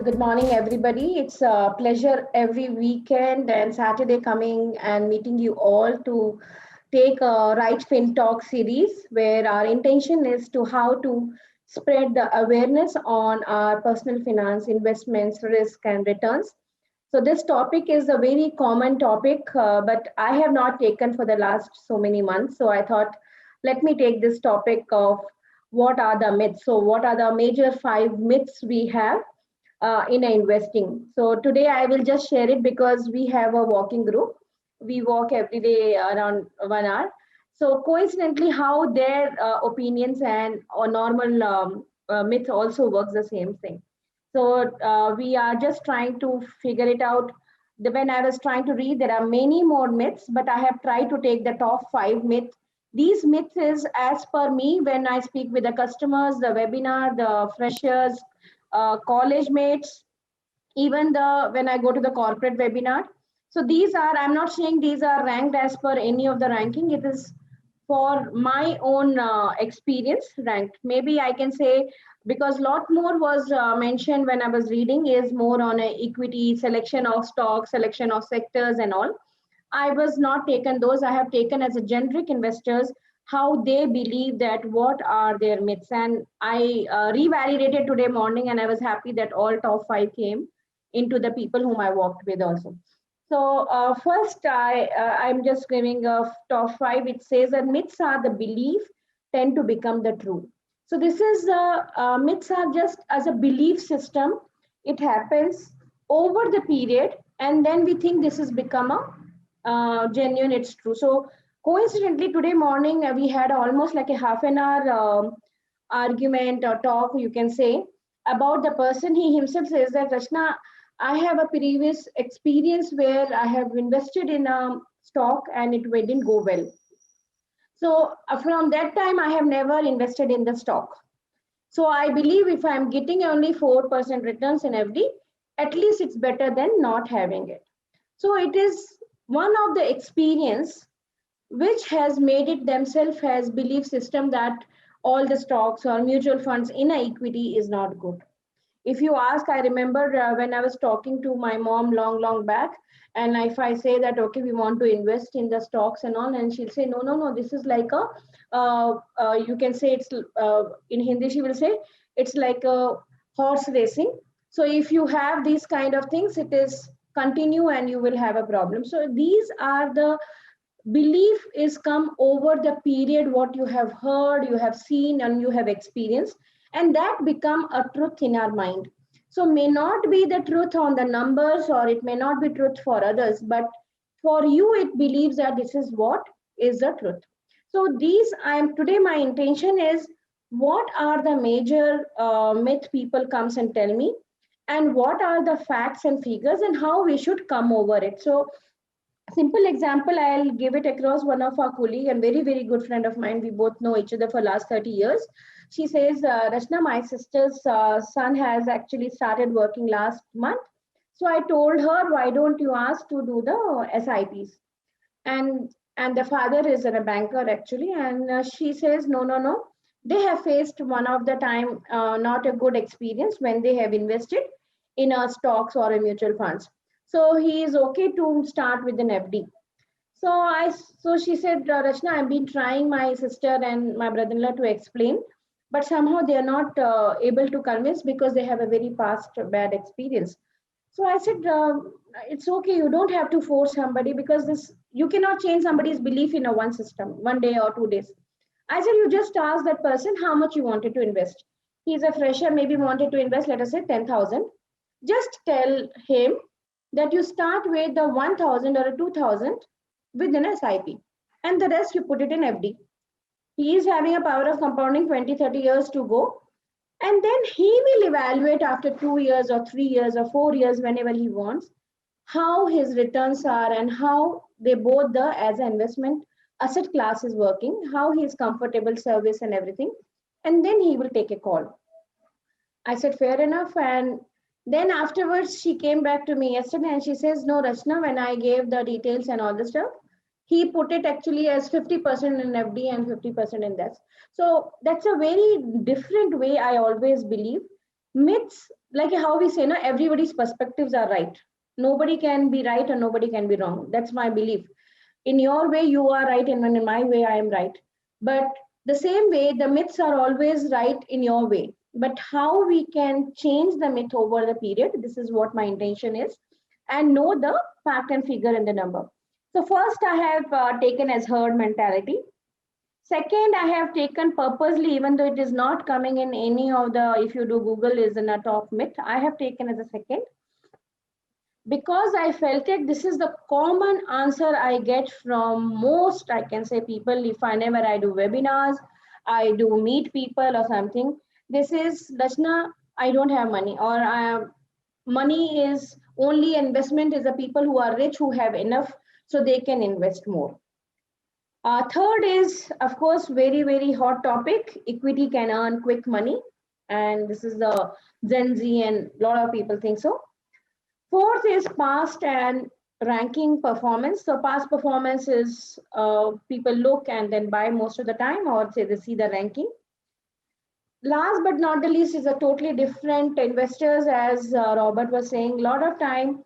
Good morning, everybody. It's a pleasure every weekend and Saturday coming and meeting you all to take a Right Fin Talk series where our intention is to how to spread the awareness on our personal finance, investments, risk, and returns. So this topic is a very common topic, but I have not taken for the last so many months. So I thought, let me take this topic of what are the myths. So what are the major five myths we have in investing. So today I will just share it because we have a walking group. We walk every day around 1 hour. So coincidentally, how their opinions and or normal myth also works the same thing. So we are just trying to figure it out. When I was trying to read, there are many more myths, but I have tried to take the top five myths. These myths is as per me when I speak with the customers, the webinar, the freshers, college mates, even the when I go to the corporate webinar. So these are, I'm not saying these are ranked as per any of the ranking. It is for my own experience ranked. Maybe I can say because lot more was mentioned when I was reading is more on a equity selection of stocks, selection of sectors and all. I was not taken those. I have taken as a generic investors how they believe that what are their myths. And I revalidated today morning, and I was happy that all top five came into the people whom I worked with also. So first, I'm just giving a top five. It says that myths are the belief tend to become the truth. So this is myths are just as a belief system. It happens over the period, and then we think this has become a genuine. It's true. So coincidentally, today morning we had almost like a half an hour argument or talk, you can say, about the person. He himself says that Rachna, I have a previous experience where I have invested in a stock and it didn't go well. So from that time, I have never invested in the stock. So I believe if I'm getting only 4% returns in FD, at least it's better than not having it. So it is one of the experience which has made it themselves as belief system that all the stocks or mutual funds in a equity is not good. If you ask, I remember when I was talking to my mom long back, and if I say that okay, we want to invest in the stocks and all, and she'll say no, this is like a you can say it's in Hindi she will say it's like a horse racing. So if you have these kind of things, it is continue and you will have a problem. So these are the belief is come over the period what you have heard, you have seen, and you have experienced, and that become a truth in our mind. So may not be the truth on the numbers, or it may not be truth for others, but for you it believes that this is what is the truth. So these I am today, my intention is what are the major myth people comes and tell me, and what are the facts and figures, and how we should come over it. So simple example, I'll give it across one of our colleague and very good friend of mine. We both know each other for last 30 years. She says, Rachna, my sister's son has actually started working last month. So I told her, why don't you ask to do the SIPs? And the father is a banker actually, and she says no, they have faced one of the time not a good experience when they have invested in a stocks or a mutual funds. So he is okay to start with an FD. So she said, Rachna, I've been trying my sister and my brother-in-law to explain, but somehow they are not able to convince because they have a very past bad experience. So I said, it's okay. You don't have to force somebody because this you cannot change somebody's belief in a one system, 1 day or 2 days. I said, you just ask that person how much you wanted to invest. He's a fresher, maybe wanted to invest, let us say 10,000. Just tell him that you start with the 1,000 or a 2,000 with an SIP, and the rest you put it in FD. He is having a power of compounding 20, 30 years to go, and then he will evaluate after 2 years or 3 years or 4 years, whenever he wants, how his returns are and how they both the as an investment asset class is working, how he is comfortable, service and everything, and then he will take a call. I said, fair enough. And then afterwards, she came back to me yesterday and she says, no, Rachna, when I gave the details and all the stuff, he put it actually as 50% in FD and 50% in that. So that's a very different way. I always believe myths like how we say, no, everybody's perspectives are right. Nobody can be right and nobody can be wrong. That's my belief. In your way, you are right, and in my way, I am right. But the same way, the myths are always right in your way. But how we can change the myth over the period, this is what my intention is, and know the fact and figure and the number. So, first, I have taken as herd mentality. Second, I have taken purposely, even though it is not coming in any of the, if you do Google, is in a top myth, I have taken as a second because I felt it. This is the common answer I get from most, I can say, people. If I never I do webinars, I do meet people or something. This is Dashna, I don't have money, or money is only investment is the people who are rich who have enough so they can invest more. Third is, of course, very, very hot topic. Equity can earn quick money. And this is the Gen Z, and a lot of people think so. Fourth is past and ranking performance. So past performance is people look and then buy most of the time, or say they see the ranking. Last but not the least is a totally different investors, as Robert was saying. A lot of time,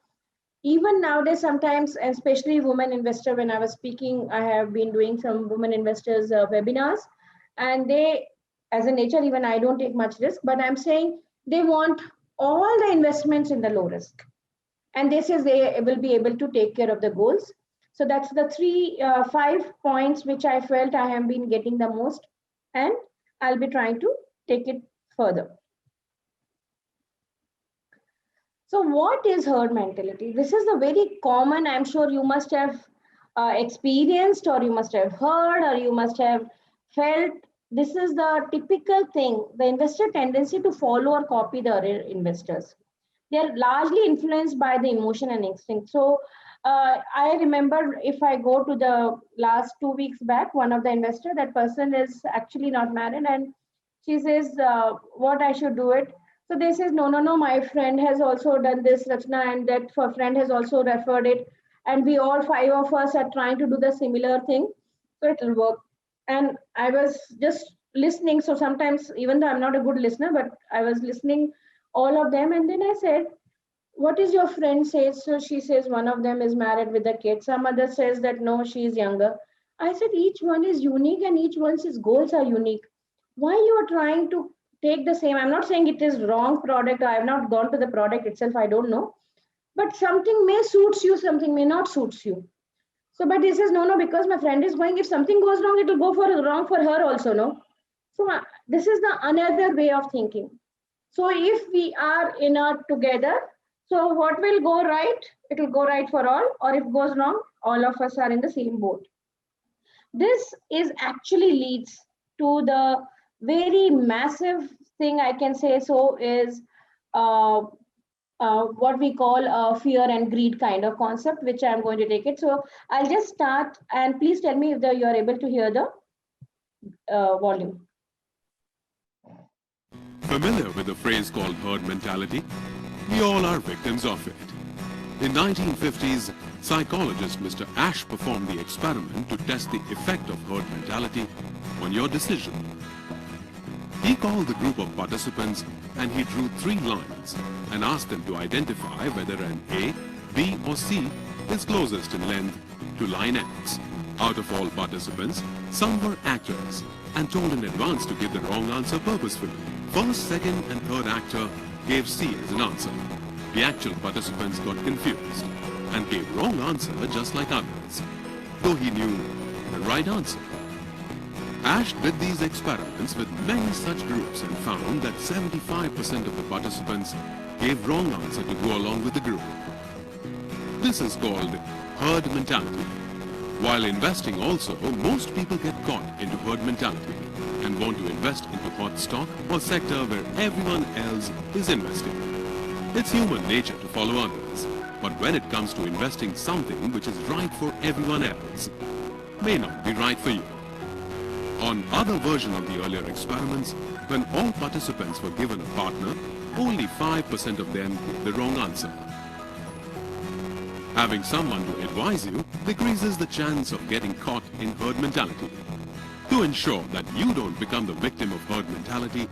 even nowadays, sometimes, especially women investor, when I was speaking, I have been doing some women investors webinars, and they, as a nature, even I don't take much risk, but I'm saying they want all the investments in the low risk, and this is they will be able to take care of the goals. So that's the five points which I felt I have been getting the most, and I'll be trying to take it further. So what is herd mentality? This is a very common, I'm sure you must have experienced, or you must have heard, or you must have felt. This is the typical thing, the investor tendency to follow or copy the other investors. They're largely influenced by the emotion and instinct. So I remember, if I go to the last 2 weeks back, one of the investor, that person is actually not married, and she says what I should do it. So they says, no, no, no, my friend has also done this, Rachna, and that friend has also referred it. And we all five of us are trying to do the similar thing. So it will work. And I was just listening. So sometimes, even though I'm not a good listener, but I was listening all of them. And then I said, what is your friend says? So she says one of them is married with a kid. Some other says that no, she is younger. I said each one is unique and each one's goals are unique. Why you are trying to take the same? I'm not saying it is wrong product. I have not gone to the product itself. I don't know. But something may suits you, something may not suits you. So, but he says no, no, because my friend is going. If something goes wrong, it will go for wrong for her also, no. So this is the another way of thinking. So if we are in a together, so what will go right? It will go right for all, or if goes wrong, all of us are in the same boat. This is actually leads to the very massive thing, I can say so, is uh, what we call fear and greed kind of concept, which I'm going to take it. So I'll just start, and please tell me if you are able to hear the volume. Familiar with the phrase called herd mentality? We all are victims of it. In 1950s, psychologist Mr. Ash performed the experiment to test the effect of herd mentality on your decision. He called the group of participants and he drew 3 lines and asked them to identify whether an A, B or C is closest in length to line X. Out of all participants, some were actors and told in advance to give the wrong answer purposefully. First, second and third actor gave C as an answer. The actual participants got confused and gave wrong answer just like others, though he knew the right answer. Ash did these experiments with many such groups and found that 75% of the participants gave wrong answer to go along with the group. This is called herd mentality. While investing also, most people get caught into herd mentality and want to invest into hot stock or sector where everyone else is investing. It's human nature to follow others, but when it comes to investing something which is right for everyone else, may not be right for you. On other version of the earlier experiments, when all participants were given a partner, only 5% of them gave the wrong answer. Having someone to advise you decreases the chance of getting caught in herd mentality. To ensure that you don't become the victim of herd mentality,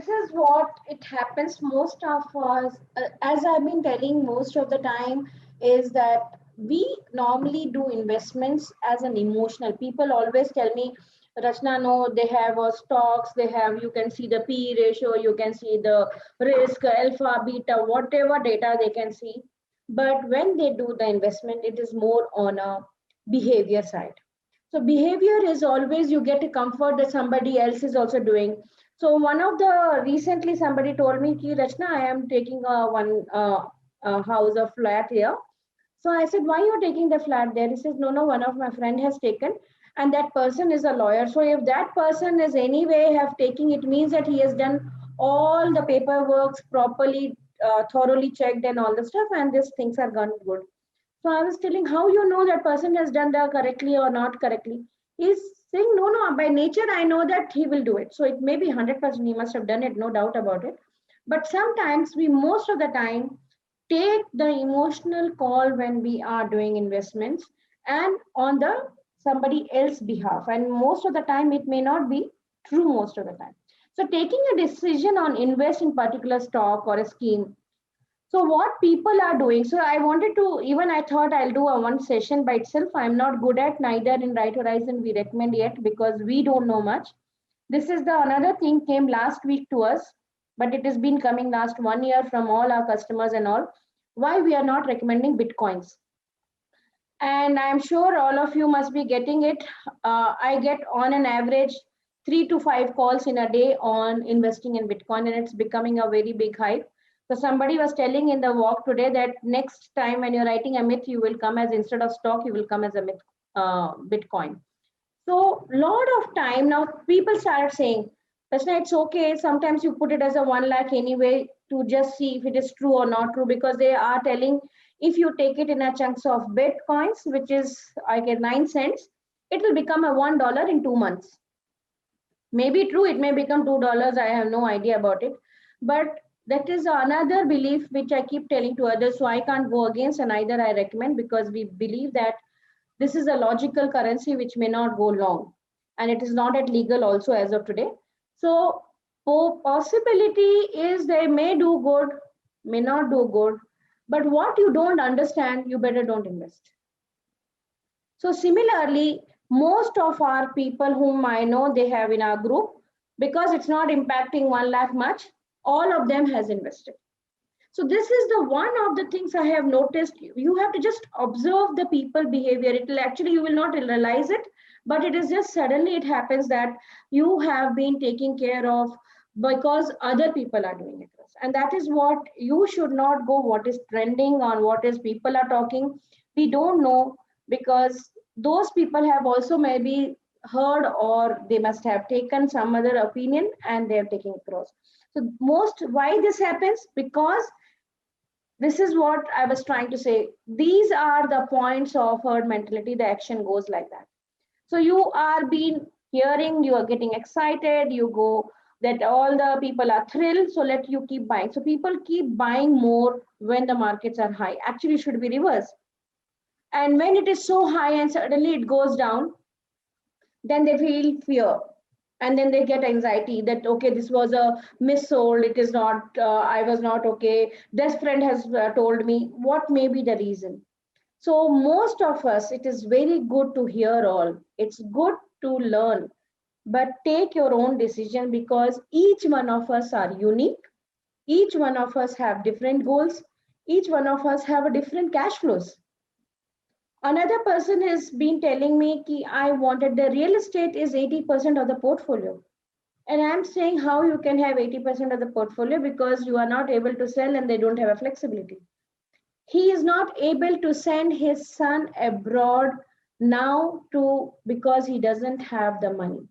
this is what it happens most of us, as I've been telling most of the time, is that we normally do investments as an emotional. People always tell me, Rachna, no, they have stocks, they have, you can see the P ratio, you can see the risk, alpha, beta, whatever data they can see. But when they do the investment, it is more on a behavior side. So behavior is always you get a comfort that somebody else is also doing. So one of the recently somebody told me, Ki Rachna, I am taking a house, a flat here. So I said, why you are taking the flat there? He says, no, no, one of my friend has taken, and that person is a lawyer. So if that person is anyway have taken, it means that he has done all the paperwork properly, thoroughly checked and all the stuff, and these things are gone good. So I was telling how you know that person has done the correctly or not correctly. He's saying, no, no, by nature, I know that he will do it. So it may be 100% he must have done it, no doubt about it. But sometimes we, most of the time, take the emotional call when we are doing investments and on the somebody else behalf. And most of the time, it may not be true most of the time. So taking a decision on invest in particular stock or a scheme, so what people are doing, so I wanted to, even I thought I'll do a one session by itself. I'm not good at, neither in Right Horizon we recommend yet because we don't know much. This is the another thing came last week to us, but it has been coming last 1 year from all our customers and all. Why we are not recommending Bitcoins. And I'm sure all of you must be getting it. I get on an average 3 to 5 calls in a day on investing in Bitcoin, and it's becoming a very big hype. So somebody was telling in the walk today that next time when you're writing a myth, you will come as instead of stock, you will come as a myth, Bitcoin. So lot of time now people started saying, Prashna, it's okay. Sometimes you put it as a 1 lakh anyway to just see if it is true or not true, because they are telling if you take it in a chunks of Bitcoins, which is I get 9 cents, it will become a $1 in 2 months. Maybe true, it may become $2. I have no idea about it. But that is another belief which I keep telling to others. So I can't go against, and either I recommend, because we believe that this is a logical currency which may not go long, and it is not at legal also as of today. So possibility is they may do good, may not do good, but what you don't understand, you better don't invest. So similarly, most of our people whom I know they have in our group, because it's not impacting 1 lakh much, all of them has invested. So this is the one of the things I have noticed. You have to just observe the people behavior. It will actually, you will not realize it, but it is just suddenly it happens that you have been taking care of because other people are doing it. And that is what you should not go what is trending on what is people are talking. We don't know, because those people have also maybe heard or they must have taken some other opinion and they are taking across. So most why this happens, because this is what I was trying to say. These are the points of herd mentality. The action goes like that. So you are being hearing, you are getting excited, you go that all the people are thrilled, so let you keep buying. So people keep buying more when the markets are high. Actually, should be reverse. And when it is so high and suddenly it goes down, then they feel fear, and then they get anxiety that okay, this was a missold, it is not, I was not okay, this friend has told me, what may be the reason. So most of us, it is very good to hear all, it's good to learn, but take your own decision, because each one of us are unique, each one of us have different goals, each one of us have a different cash flows. Another person has been telling me ki I wanted the real estate is 80% of the portfolio. And I'm saying how you can have 80% of the portfolio, because you are not able to sell and they don't have a flexibility. He is not able to send his son abroad now to, because he doesn't have the money.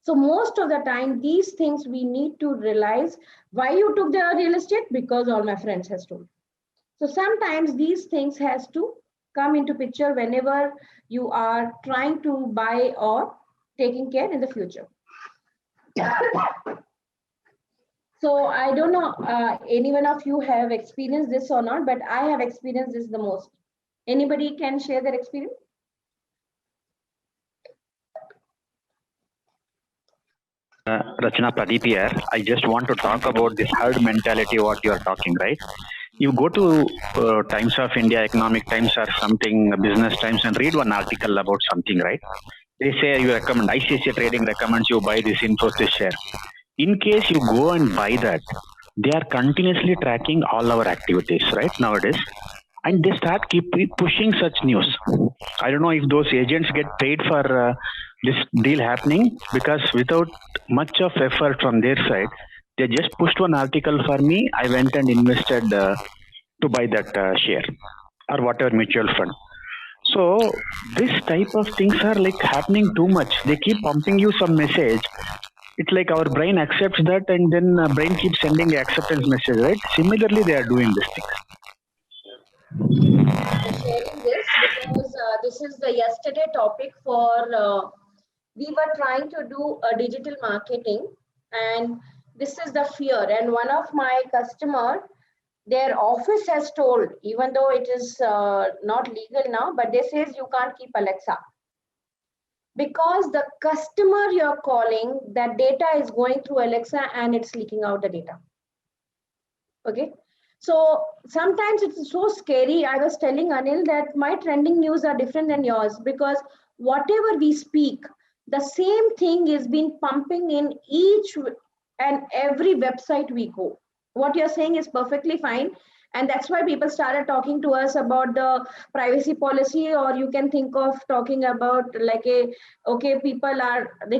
So most of the time, these things we need to realize why you took the real estate, because all my friends has told. So sometimes these things has to come into picture whenever you are trying to buy or taking care in the future. So I don't know any one of you have experienced this or not, but I have experienced this the most. Anybody can share their experience? Rachana, Pradeep here. I just want to talk about this herd mentality, what you are talking, right? You go to Times of India, Economic Times or something, Business Times, and read one article about something, right? They say you recommend, ICICI Trading recommends you buy this Infosys share. In case you go and buy that, they are continuously tracking all our activities, right, nowadays. And they start keep pushing such news. I don't know if those agents get paid for this deal happening, because without much of effort from their side, they just pushed one article for me. I went and invested to buy that share or whatever mutual fund. So this type of things are like happening too much. They keep pumping you some message. It's like our brain accepts that, and then brain keeps sending acceptance message, right? Similarly, they are doing this thing. Sharing this because this is the yesterday topic for we were trying to do a digital marketing, and this is the fear. And one of my customer, their office has told, even though it is not legal now, but they says you can't keep Alexa because the customer you're calling, that data is going through Alexa and it's leaking out the data. Okay. So sometimes it's so scary. I was telling Anil that my trending news are different than yours because whatever we speak, the same thing is being pumping in each and every website we go. What you're saying is perfectly fine. And that's why people started talking to us about the privacy policy, or you can think of talking about like they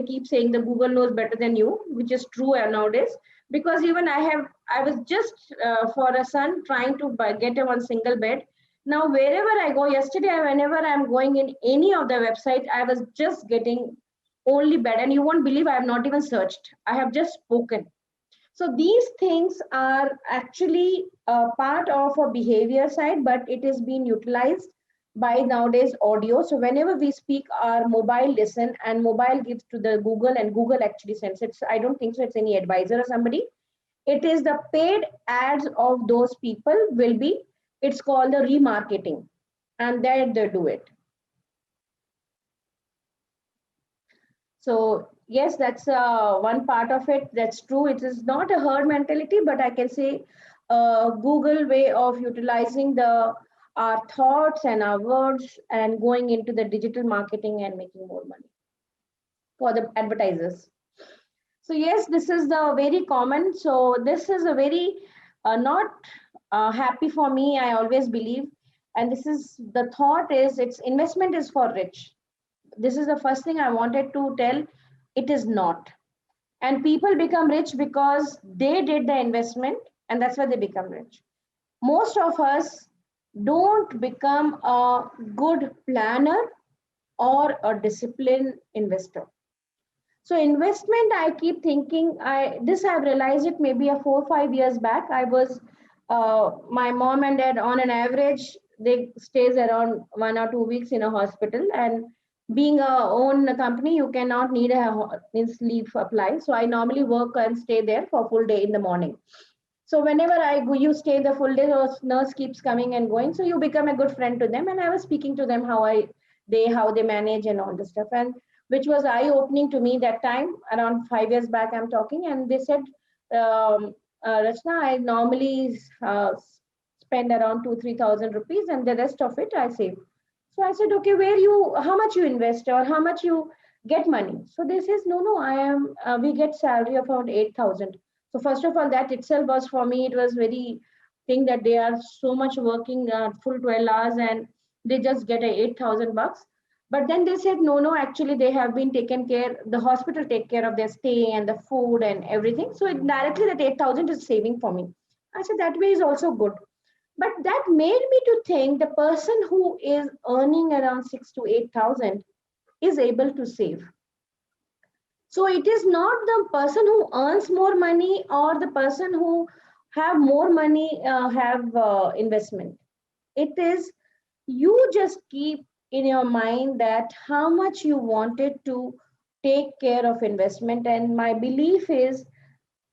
keep saying the Google knows better than you, which is true nowadays. Because even I was just for a son trying to get him on single bed. Now wherever I go, yesterday whenever I'm going in any of the website, I was just getting only bed, and you won't believe I have not even searched. I have just spoken. So these things are actually part of a behavior side, but it is being utilized by nowadays audio. So whenever we speak, our mobile listen, and mobile gives to the Google, and Google actually sends it. I don't think so it's any advisor or somebody. It is the paid ads of those people will be, it's called the remarketing, and there they do it. So yes, that's one part of it. That's true. It is not a herd mentality, but I can say Google way of utilizing our thoughts and our words and going into the digital marketing and making more money for the advertisers. So yes, this is the very common. So this is a very not happy for me. I always believe, and this is the thought is its investment is for rich. This is the first thing I wanted to tell. It is not. And people become rich because they did the investment, and that's why they become rich. Most of us don't become a good planner or a disciplined investor. So investment, I keep thinking, I've realized it maybe a 4 or 5 years back. I was my mom and dad on an average, they stays around 1 or 2 weeks in a hospital, and being a own company, you cannot need a leave apply. So I normally work and stay there for full day in the morning. So whenever I go, you stay the full day, the nurse keeps coming and going. So you become a good friend to them. And I was speaking to them how they manage and all this stuff, and which was eye opening to me that time. Around 5 years back, I'm talking, and they said, Rachna, I normally spend around 2,000-3,000 rupees, and the rest of it I save. So I said, okay, how much you invest or how much you get money? So they says, no, we get salary of around 8,000. So first of all, that itself was for me, it was very thing that they are so much working full 12 hours and they just get a 8,000 bucks. But then they said, no, actually they have been taken care, the hospital take care of their stay and the food and everything. So directly that 8,000 is saving for me. I said, that way is also good. But that made me to think the person who is earning around 6 to 8,000 is able to save. So it is not the person who earns more money or the person who have more money have investment. It is you just keep in your mind that how much you wanted to take care of investment. And my belief is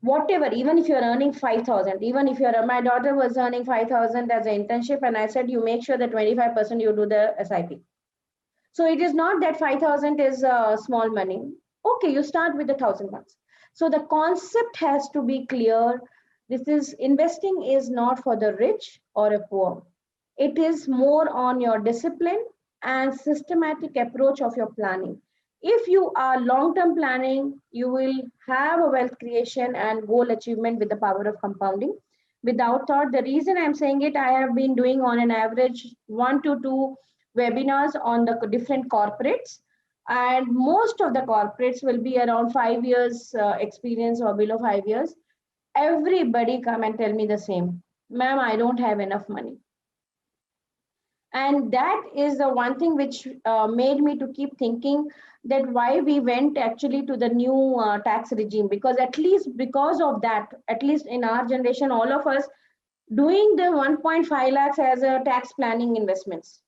whatever, even if you're earning 5,000, even if my daughter was earning 5,000 as an internship, and I said, you make sure that 25% you do the SIP. So it is not that 5,000 is small money. Okay, you start with the 1,000 bucks. So the concept has to be clear. This is investing is not for the rich or a poor. It is more on your discipline and systematic approach of your planning. If you are long-term planning, you will have a wealth creation and goal achievement with the power of compounding. Without thought, the reason I'm saying it, I have been doing on an average 1 to 2 webinars on the different corporates, and most of the corporates will be around 5 years experience or below 5 years. Everybody come and tell me the same, ma'am, I don't have enough money. And that is the one thing which made me to keep thinking that why we went actually to the new tax regime, because at least because of that, at least in our generation, all of us doing the 1.5 lakhs as a tax planning investments,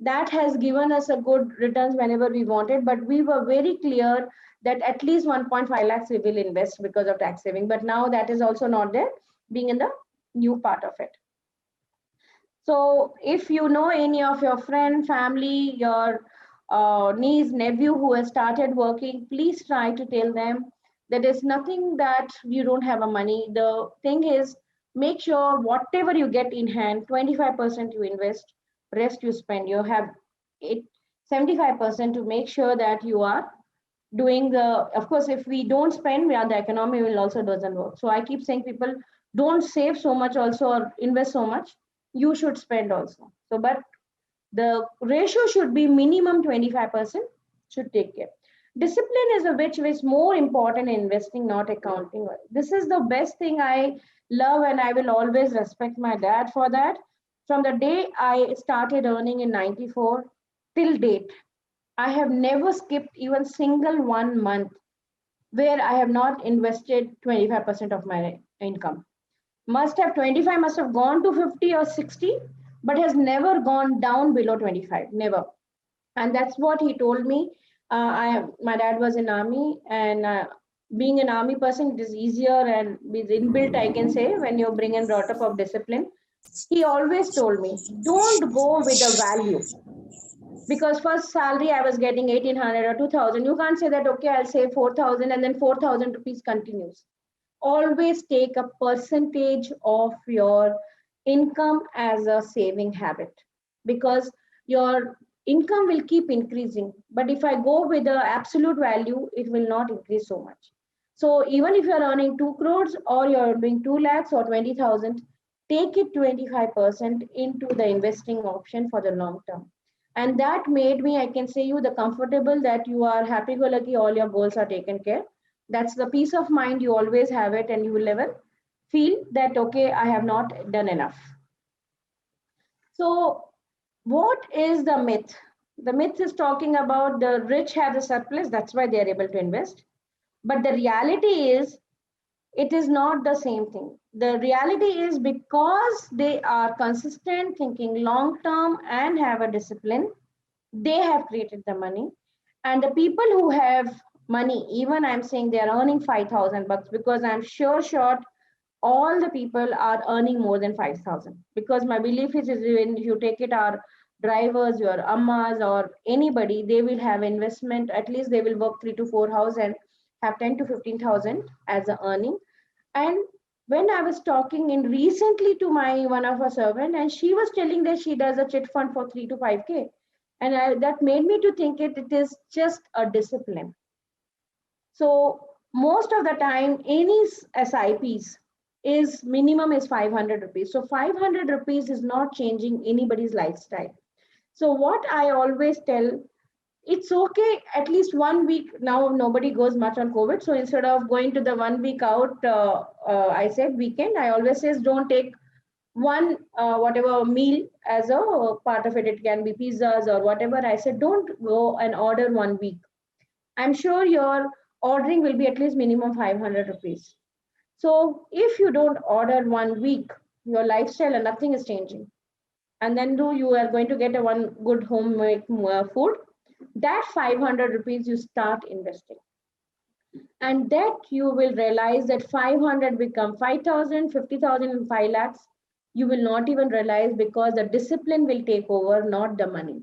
that has given us a good returns whenever we wanted, but we were very clear that at least 1.5 lakhs we will invest because of tax saving. But now that is also not there, being in the new part of it. So if you know any of your friend, family, your niece, nephew who has started working, please try to tell them that there's nothing that you don't have a money. The thing is, make sure whatever you get in hand, 25% you invest, rest you spend. You have it 75% to make sure that you are doing the, of course, if we don't spend, the economy will also doesn't work. So I keep saying people don't save so much also or invest so much, you should spend also. So but the ratio should be minimum 25% should take care. Discipline is a which is more important in investing, not accounting. This is the best thing I love, and I will always respect my dad for that. From the day I started earning in 94 till date, I have never skipped even single 1 month where I have not invested 25% of my income. Must have 25, must have gone to 50 or 60, but has never gone down below 25, never. And that's what he told me. My dad was in army, and being an army person, it is easier and is inbuilt, I can say, when you're bring and brought up of discipline. He always told me, don't go with the value, because first salary I was getting 1800 or 2000. You can't say that, okay, I'll save 4000 and then 4000 rupees continues. Always take a percentage of your income as a saving habit, because your income will keep increasing. But if I go with the absolute value, it will not increase so much. So even if you're earning 2 crores or you're doing 2 lakhs or 20,000, take it 25% into the investing option for the long term. And that made me, I can say you, the comfortable that you are happy go lucky, all your goals are taken care. That's the peace of mind, you always have it, and you will never feel that, okay, I have not done enough. So what is the myth? The myth is talking about the rich have the surplus, that's why they are able to invest. But the reality is, it is not the same thing. The reality is, because they are consistent, thinking long term, and have a discipline, they have created the money. And the people who have money, even I'm saying they are earning 5,000 bucks, because I'm sure all the people are earning more than 5,000. Because my belief is when you take it, our drivers, your ammas, or anybody, they will have investment. At least they will work 3 to 4 hours and have 10 to 15,000 as a earning. And when I was talking in recently to my one of her servant, and she was telling that she does a chit fund for 3 to 5K, and that made me to think it is just a discipline. So most of the time, any SIPs is minimum is 500 rupees. So 500 rupees is not changing anybody's lifestyle. So what I always tell, it's okay, at least 1 week. Now nobody goes much on COVID, so instead of going to the 1 week out, I said weekend, I always says don't take one whatever meal as a part of it. It can be pizzas or whatever. I said don't go and order 1 week. I'm sure your ordering will be at least minimum 500 rupees. So if you don't order 1 week, your lifestyle and nothing is changing. And then you are going to get a one good homemade food. That 500 rupees you start investing. And that you will realize that 500 become 5,000, 50,000 and 5 lakhs. You will not even realize, because the discipline will take over, not the money.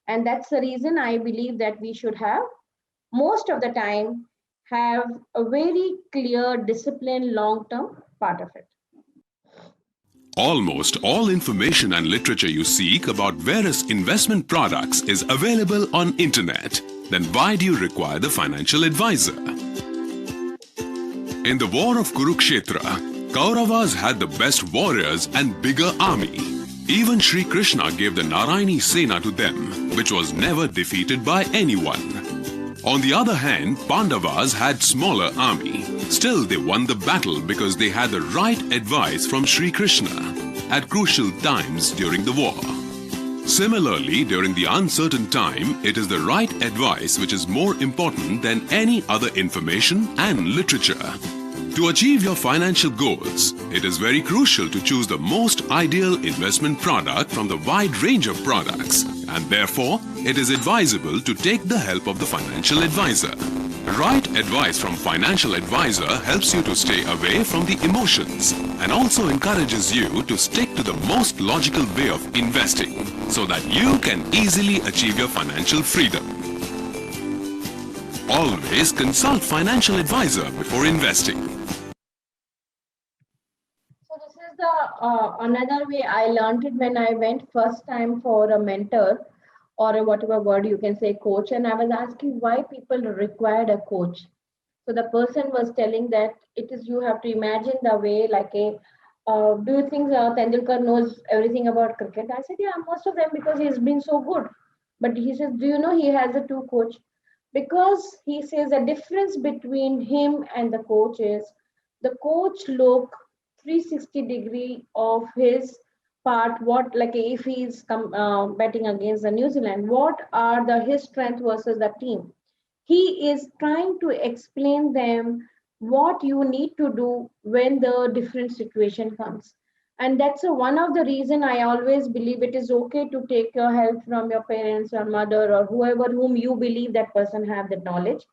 And that's the reason I believe that we should have, most of the time, have a very clear discipline long-term part of it. Almost all information and literature you seek about various investment products is available on internet. Then why do you require the financial advisor? In the war of Kurukshetra, Kauravas had the best warriors and bigger army. Even Sri Krishna gave the Narayani Sena to them, which was never defeated by anyone. On the other hand, Pandavas had smaller army. Still, they won the battle because they had the right advice from Sri Krishna at crucial times during the war. Similarly, during the uncertain time, it is the right advice which is more important than any other information and literature. To achieve your financial goals, it is very crucial to choose the most ideal investment product from the wide range of products, and therefore, it is advisable to take the help of the financial advisor. Right advice from financial advisor helps you to stay away from the emotions and also encourages you to stick to the most logical way of investing so that you can easily achieve your financial freedom. Always consult financial advisor before investing. So this is the another way I learned it when I went first time for a mentor or a whatever word you can say coach, and I was asking why people required a coach. So the person was telling that it is you have to imagine the way like a do you think Tendulkar knows everything about cricket? I said, yeah, most of them because he's been so good. But he says, do you know he has a two coach? Because he says the difference between him and the coach is the coach look 360-degree of his part. What like if he's betting against the New Zealand, what are the his strength versus the team? He is trying to explain them what you need to do when the different situation comes, and that's one of the reason I always believe it is okay to take your help from your parents or mother or whoever whom you believe that person have the knowledge.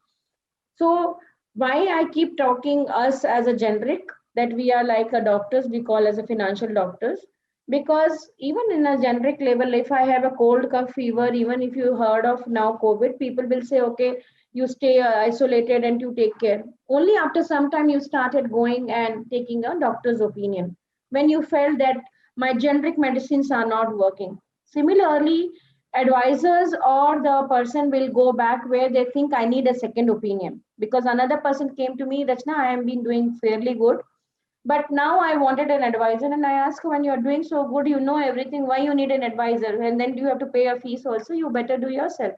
So why I keep talking us as a generic that we are like a doctors, we call as a financial doctors, because even in a generic level, if I have a cold, cough, fever, even if you heard of now COVID, people will say, okay, you stay isolated and you take care. Only after some time you started going and taking a doctor's opinion when you felt that my generic medicines are not working. Similarly, advisors or the person will go back where they think I need a second opinion because another person came to me, Rachna, I have been doing fairly good, but now I wanted an advisor. And I asked, when you're doing so good, you know everything, why you need an advisor? And then you have to pay a fees also, you better do yourself.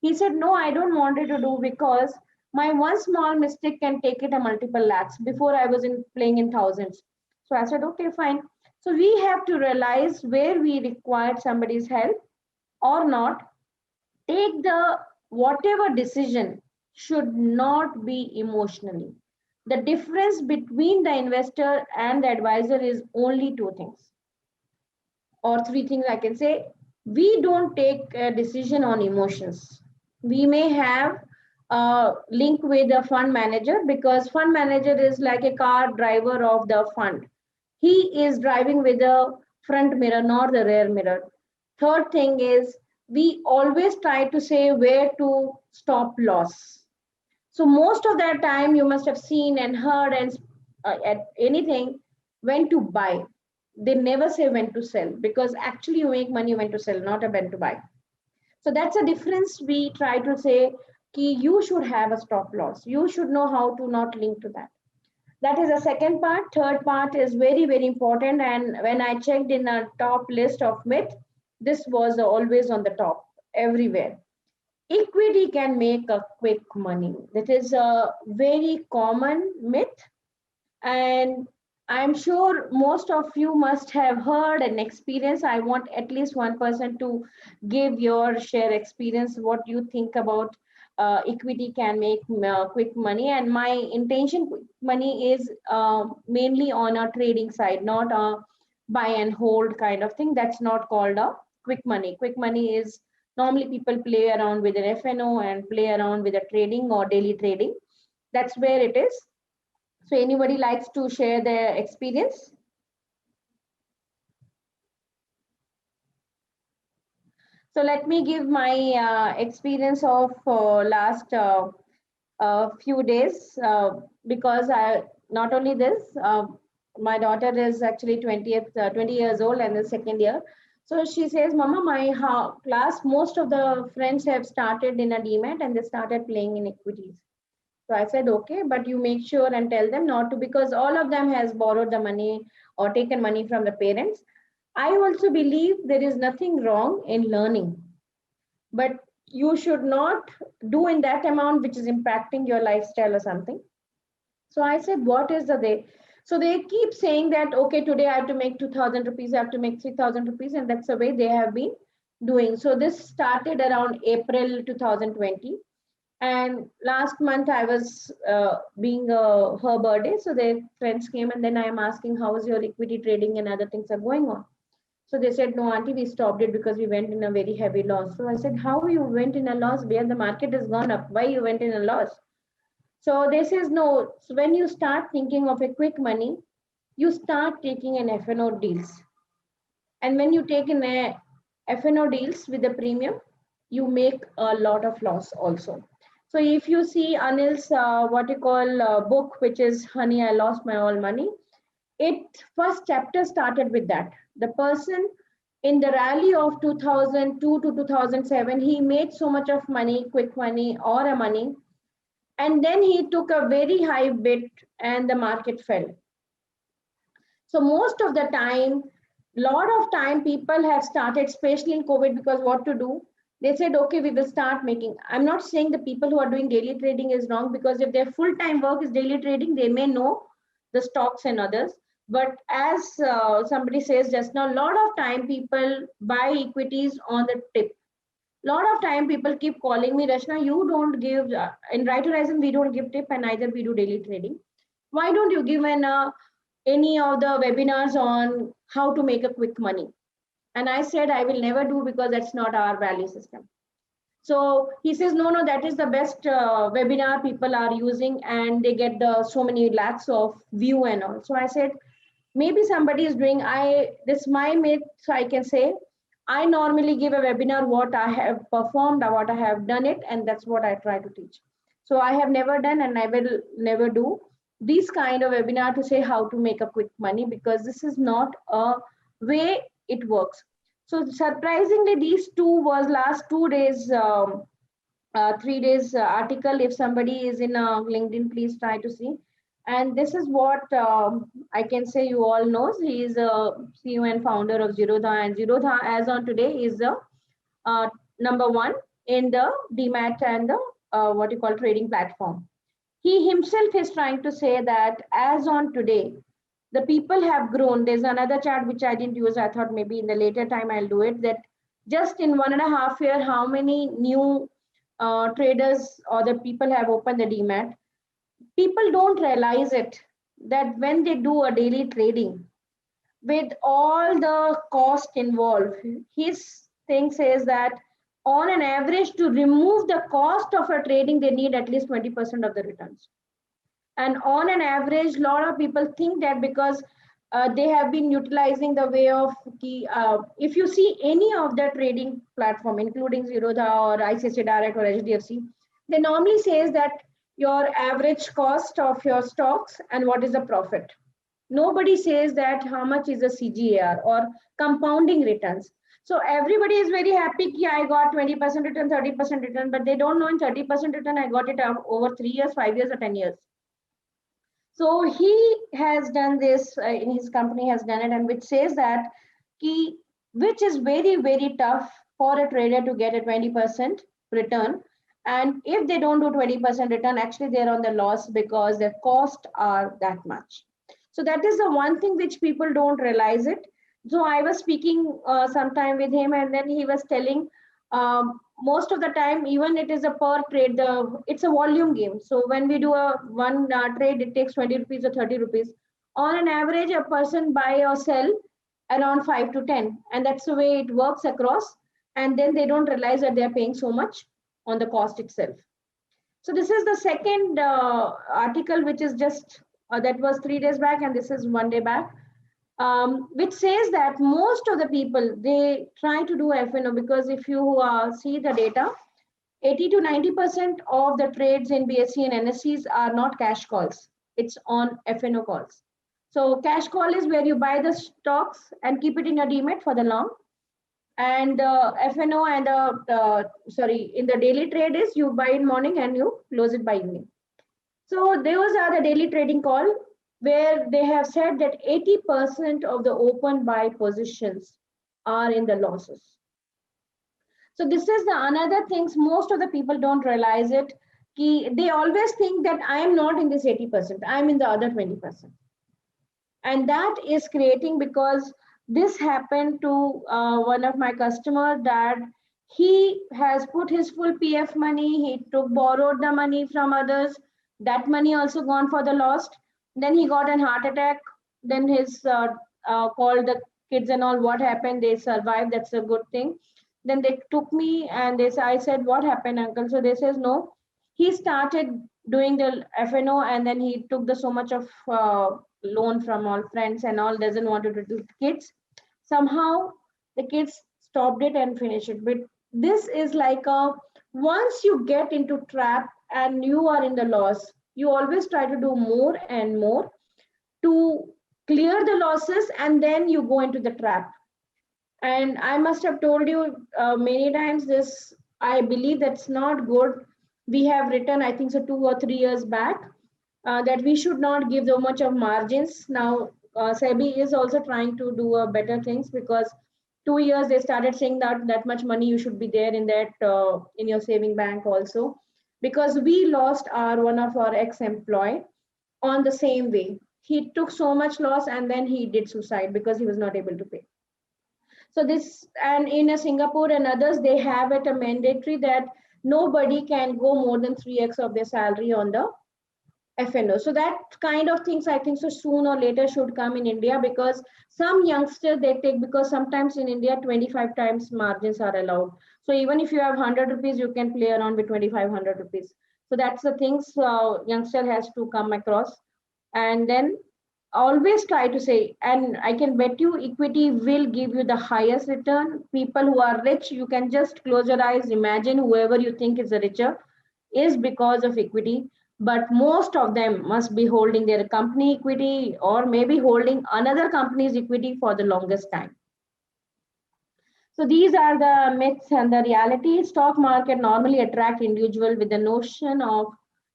He said, no, I don't want it to do because my one small mistake can take it a multiple lakhs. Before I was in playing in thousands. So I said, okay, fine. So we have to realize where we required somebody's help or not. Take the whatever decision should not be emotionally. The difference between the investor and the advisor is only two things or three things I can say. We don't take a decision on emotions. We may have a link with a fund manager because fund manager is like a car driver of the fund. He is driving with the front mirror, not the rear mirror. Third thing is we always try to say where to stop loss. So most of that time you must have seen and heard and at anything when to buy. They never say when to sell because actually you make money when to sell, not a when to buy. So that's a difference we try to say ki you should have a stop loss. You should know how to not link to that. That is the second part. Third part is very, very important. And when I checked in a top list of myth, this was always on the top everywhere. Equity can make a quick money. That is a very common myth. And I'm sure most of you must have heard and experienced. I want at least one person to give your share experience, what you think about equity can make quick money. And my intention, quick money is mainly on a trading side, not a buy and hold kind of thing. That's not called a quick money. Quick money is normally people play around with an FNO and play around with a trading or daily trading. That's where it is. So anybody likes to share their experience? So let me give my experience of last few days because not only this, my daughter is actually 20 years old and the second year. So she says, Mama, my class, most of the friends have started in a demat and they started playing in equities. So I said, okay, but you make sure and tell them not to, because all of them has borrowed the money or taken money from the parents. I also believe there is nothing wrong in learning, but you should not do in that amount which is impacting your lifestyle or something. So I said, what is the day? So they keep saying that, okay, today I have to make 2,000 rupees, I have to make 3,000 rupees, and that's the way they have been doing. So this started around April 2020. And last month I was being her birthday, so their friends came, and then I am asking, how is your equity trading and other things are going on? So they said, no, auntie, we stopped it because we went in a very heavy loss. So I said, how you went in a loss where the market has gone up? Why you went in a loss? So they says, no. So when you start thinking of a quick money, you start taking an FNO deals. And when you take in a FNO deals with the premium, you make a lot of loss also. So if you see Anil's what you call book, which is Honey, I Lost My All Money, it first chapter started with that. The person in the rally of 2002 to 2007, he made so much of money, quick money or a money, and then he took a very high bid and the market fell. So most of the time, lot of time people have started, especially in COVID, because what to do? They said, okay, we will start making. I'm not saying the people who are doing daily trading is wrong, because if their full-time work is daily trading, they may know the stocks and others. But as somebody says just now, a lot of time people buy equities on the tip. Lot of time people keep calling me, Rachna, you don't give, in Right Horizon, we don't give tip and neither we do daily trading. Why don't you give any of the webinars on how to make a quick money? And I said, I will never do, because that's not our value system. So he says, no, that is the best webinar people are using and they get so many lakhs of view and all. So I said, maybe somebody is doing, this my myth, so I can say, I normally give a webinar what I have performed or what I have done it, and that's what I try to teach. So I have never done and I will never do these kind of webinar to say how to make a quick money, because this is not a way it works. So surprisingly, these two was last 2 days, 3 days article. If somebody is in LinkedIn, please try to see. And this is what I can say you all knows. He is a CEO and founder of Zerodha, and Zerodha as on today is the number one in the DMAT and the what you call trading platform. He himself is trying to say that as on today, the people have grown. There's another chart which I didn't use. I thought maybe in the later time I'll do it. That just in 1.5 years, how many new traders or the people have opened the DMAT. People don't realize it, that when they do a daily trading with all the cost involved, his thing says that on an average, to remove the cost of a trading, they need at least 20% of the returns. And on an average, a lot of people think that because they have been utilizing the way of if you see any of the trading platform, including Zerodha or ICICI Direct or HDFC, they normally says that your average cost of your stocks and what is the profit. Nobody says that how much is the CGAR or compounding returns. So everybody is very happy that I got 20% return, 30% return, but they don't know in 30% return I got it over 3 years, 5 years or 10 years. So he has done this in his company, has done it, and which says that which is very, very tough for a trader to get a 20% return. And if they don't do 20% return, actually they're on the loss because their costs are that much. So that is the one thing which people don't realize it. So I was speaking sometime with him, and then he was telling most of the time, even it is a per trade, it's a volume game. So when we do one trade, it takes 20 rupees or 30 rupees. On an average, a person buy or sell around 5 to 10. And that's the way it works across. And then they don't realize that they're paying so much on the cost itself. So this is the second article, which is just, that was 3 days back, and this is 1 day back. Which says that most of the people, they try to do FNO, because if you see the data, 80 to 90% of the trades in BSE and NSEs are not cash calls. It's on FNO calls. So cash call is where you buy the stocks and keep it in your demat for the long. And FNO and in the daily trade is you buy in morning and you close it by evening. So those are the daily trading call where they have said that 80% of the open buy positions are in the losses. So this is the another things most of the people don't realize it. They always think that I am not in this 80%, I'm in the other 20%. And that is creating, because this happened to one of my customers, that he has put his full PF money, he borrowed the money from others, that money also gone for the lost. Then he got an heart attack. Then his called the kids and all, what happened? They survived, that's a good thing. Then they took me and I said, what happened, uncle? So they says, no, he started doing the FNO and then he took the so much of loan from all friends and all, doesn't want to do kids. Somehow the kids stopped it and finished it. But this is like once you get into trap and you are in the loss, you always try to do more and more to clear the losses, and then you go into the trap. And I must have told you many times this, I believe that's not good. We have written, I think so 2 or 3 years back, that we should not give so much of margins. Now, SEBI is also trying to do better things, because 2 years they started saying that much money you should be there in that in your saving bank also, because we lost one of our ex-employee on the same way. He took so much loss and then he did suicide because he was not able to pay. So this, and in Singapore and others, they have it a mandatory that nobody can go more than 3x of their salary on the FNO. So that kind of things, I think so soon or later should come in India, because some youngsters they take, because sometimes in India 25 times margins are allowed. So even if you have 100 rupees, you can play around with 2500 rupees. So that's the things youngster has to come across. And then always try to say, and I can bet you equity will give you the highest return. People who are rich, you can just close your eyes, imagine whoever you think is the richer is because of equity. But most of them must be holding their company equity or maybe holding another company's equity for the longest time. So these are the myths and the reality. Stock market normally attract individual with the notion of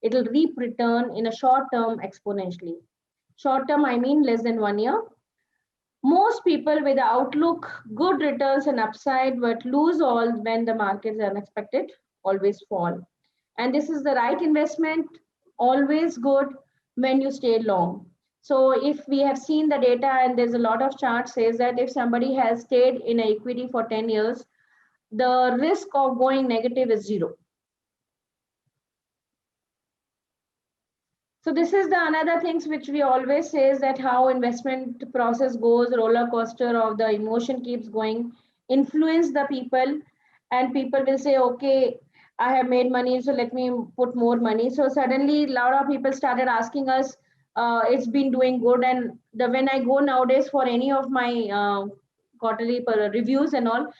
it'll reap return in a short term exponentially. Short term, I mean less than 1 year. Most people with the outlook, good returns and upside, but lose all when the markets are unexpected, always fall. And this is the right investment, always good when you stay long. So if we have seen the data, and there's a lot of charts says that if somebody has stayed in an equity for 10 years, the risk of going negative is 0. So this is the another things which we always say is that how investment process goes, roller coaster of the emotion keeps going, influence the people, and people will say, okay, I have made money, so let me put more money. So suddenly a lot of people started asking us, it's been doing good. And when I go nowadays for any of my quarterly reviews and all,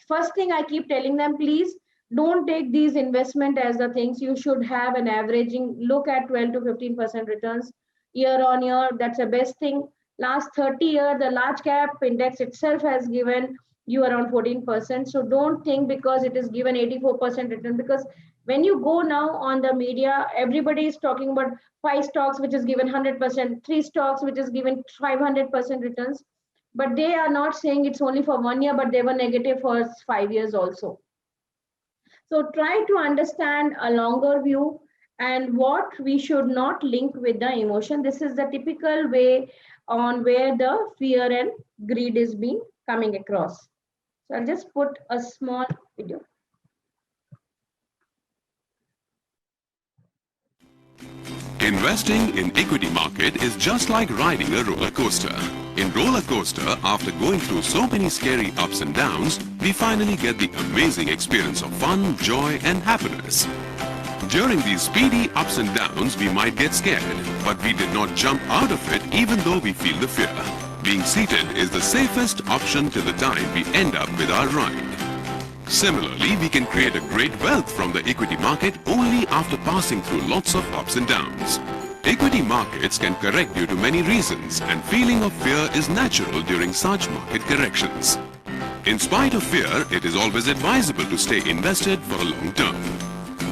first thing I keep telling them, please don't take these investment as the things. You should have an averaging, look at 12 to 15% returns year on year. That's the best thing. Last 30 years, the large cap index itself has given you around 14%. So don't think because it is given 84% return, because when you go now on the media, everybody is talking about 5 stocks which is given 100%, 3 stocks which is given 500% returns, but they are not saying it's only for 1 year, but they were negative for 5 years also. So try to understand a longer view and what we should not link with the emotion. This is the typical way on where the fear and greed is being coming across. So I'll just put a small video. Investing in equity market is just like riding a roller coaster. In roller coaster, after going through so many scary ups and downs, we finally get the amazing experience of fun, joy and happiness. During these speedy ups and downs, we might get scared, but we did not jump out of it even though we feel the fear. Being seated is the safest option till the time we end up with our ride. Similarly, we can create a great wealth from the equity market only after passing through lots of ups and downs. Equity markets can correct due to many reasons, and feeling of fear is natural during such market corrections. In spite of fear, it is always advisable to stay invested for a long term.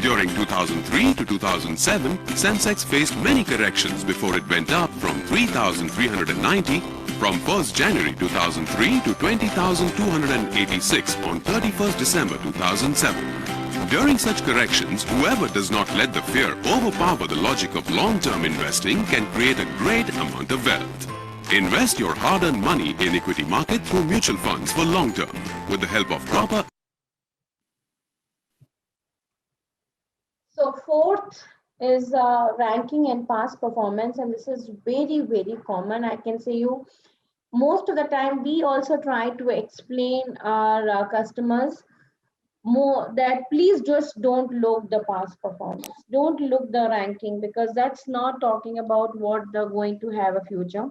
During 2003 to 2007, Sensex faced many corrections before it went up from 3,390 from 1st January 2003 to 20,286 on 31st December 2007. During such corrections, whoever does not let the fear overpower the logic of long-term investing can create a great amount of wealth. Invest your hard-earned money in equity market through mutual funds for long term with the help of proper. So fourth is ranking and past performance, and this is very, very common. I can say you most of the time we also try to explain our customers more that please just don't look the past performance, don't look the ranking, because that's not talking about what they're going to have a future.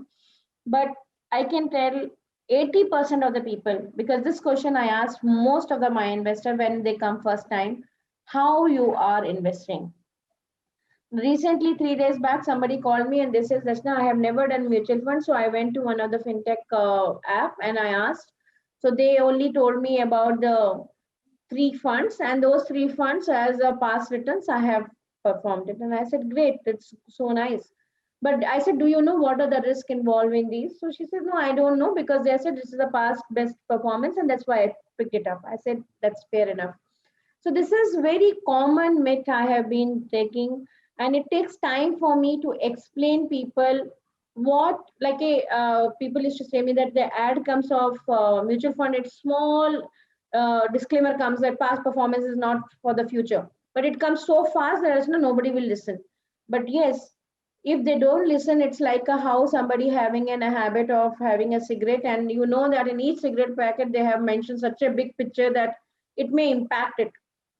But I can tell 80% of the people, because this question I asked most of my investor when they come first time, how you are investing. Recently, 3 days back, somebody called me and they said, Rachna, I have never done mutual funds. So I went to one of the fintech app and I asked. So they only told me about the 3 funds, and those 3 funds as a past returns, I have performed it. And I said, great, it's so nice. But I said, do you know what are the risks involved in these? So she said, no, I don't know, because they said this is the past best performance and that's why I picked it up. I said, that's fair enough. So this is very common myth I have been taking, and it takes time for me to explain people what, like a people used to say me that the ad comes of mutual fund, it's small disclaimer comes that past performance is not for the future, but it comes so fast that nobody will listen. But yes, if they don't listen, it's like a how somebody having a habit of having a cigarette, and you know that in each cigarette packet they have mentioned such a big picture that it may impact it,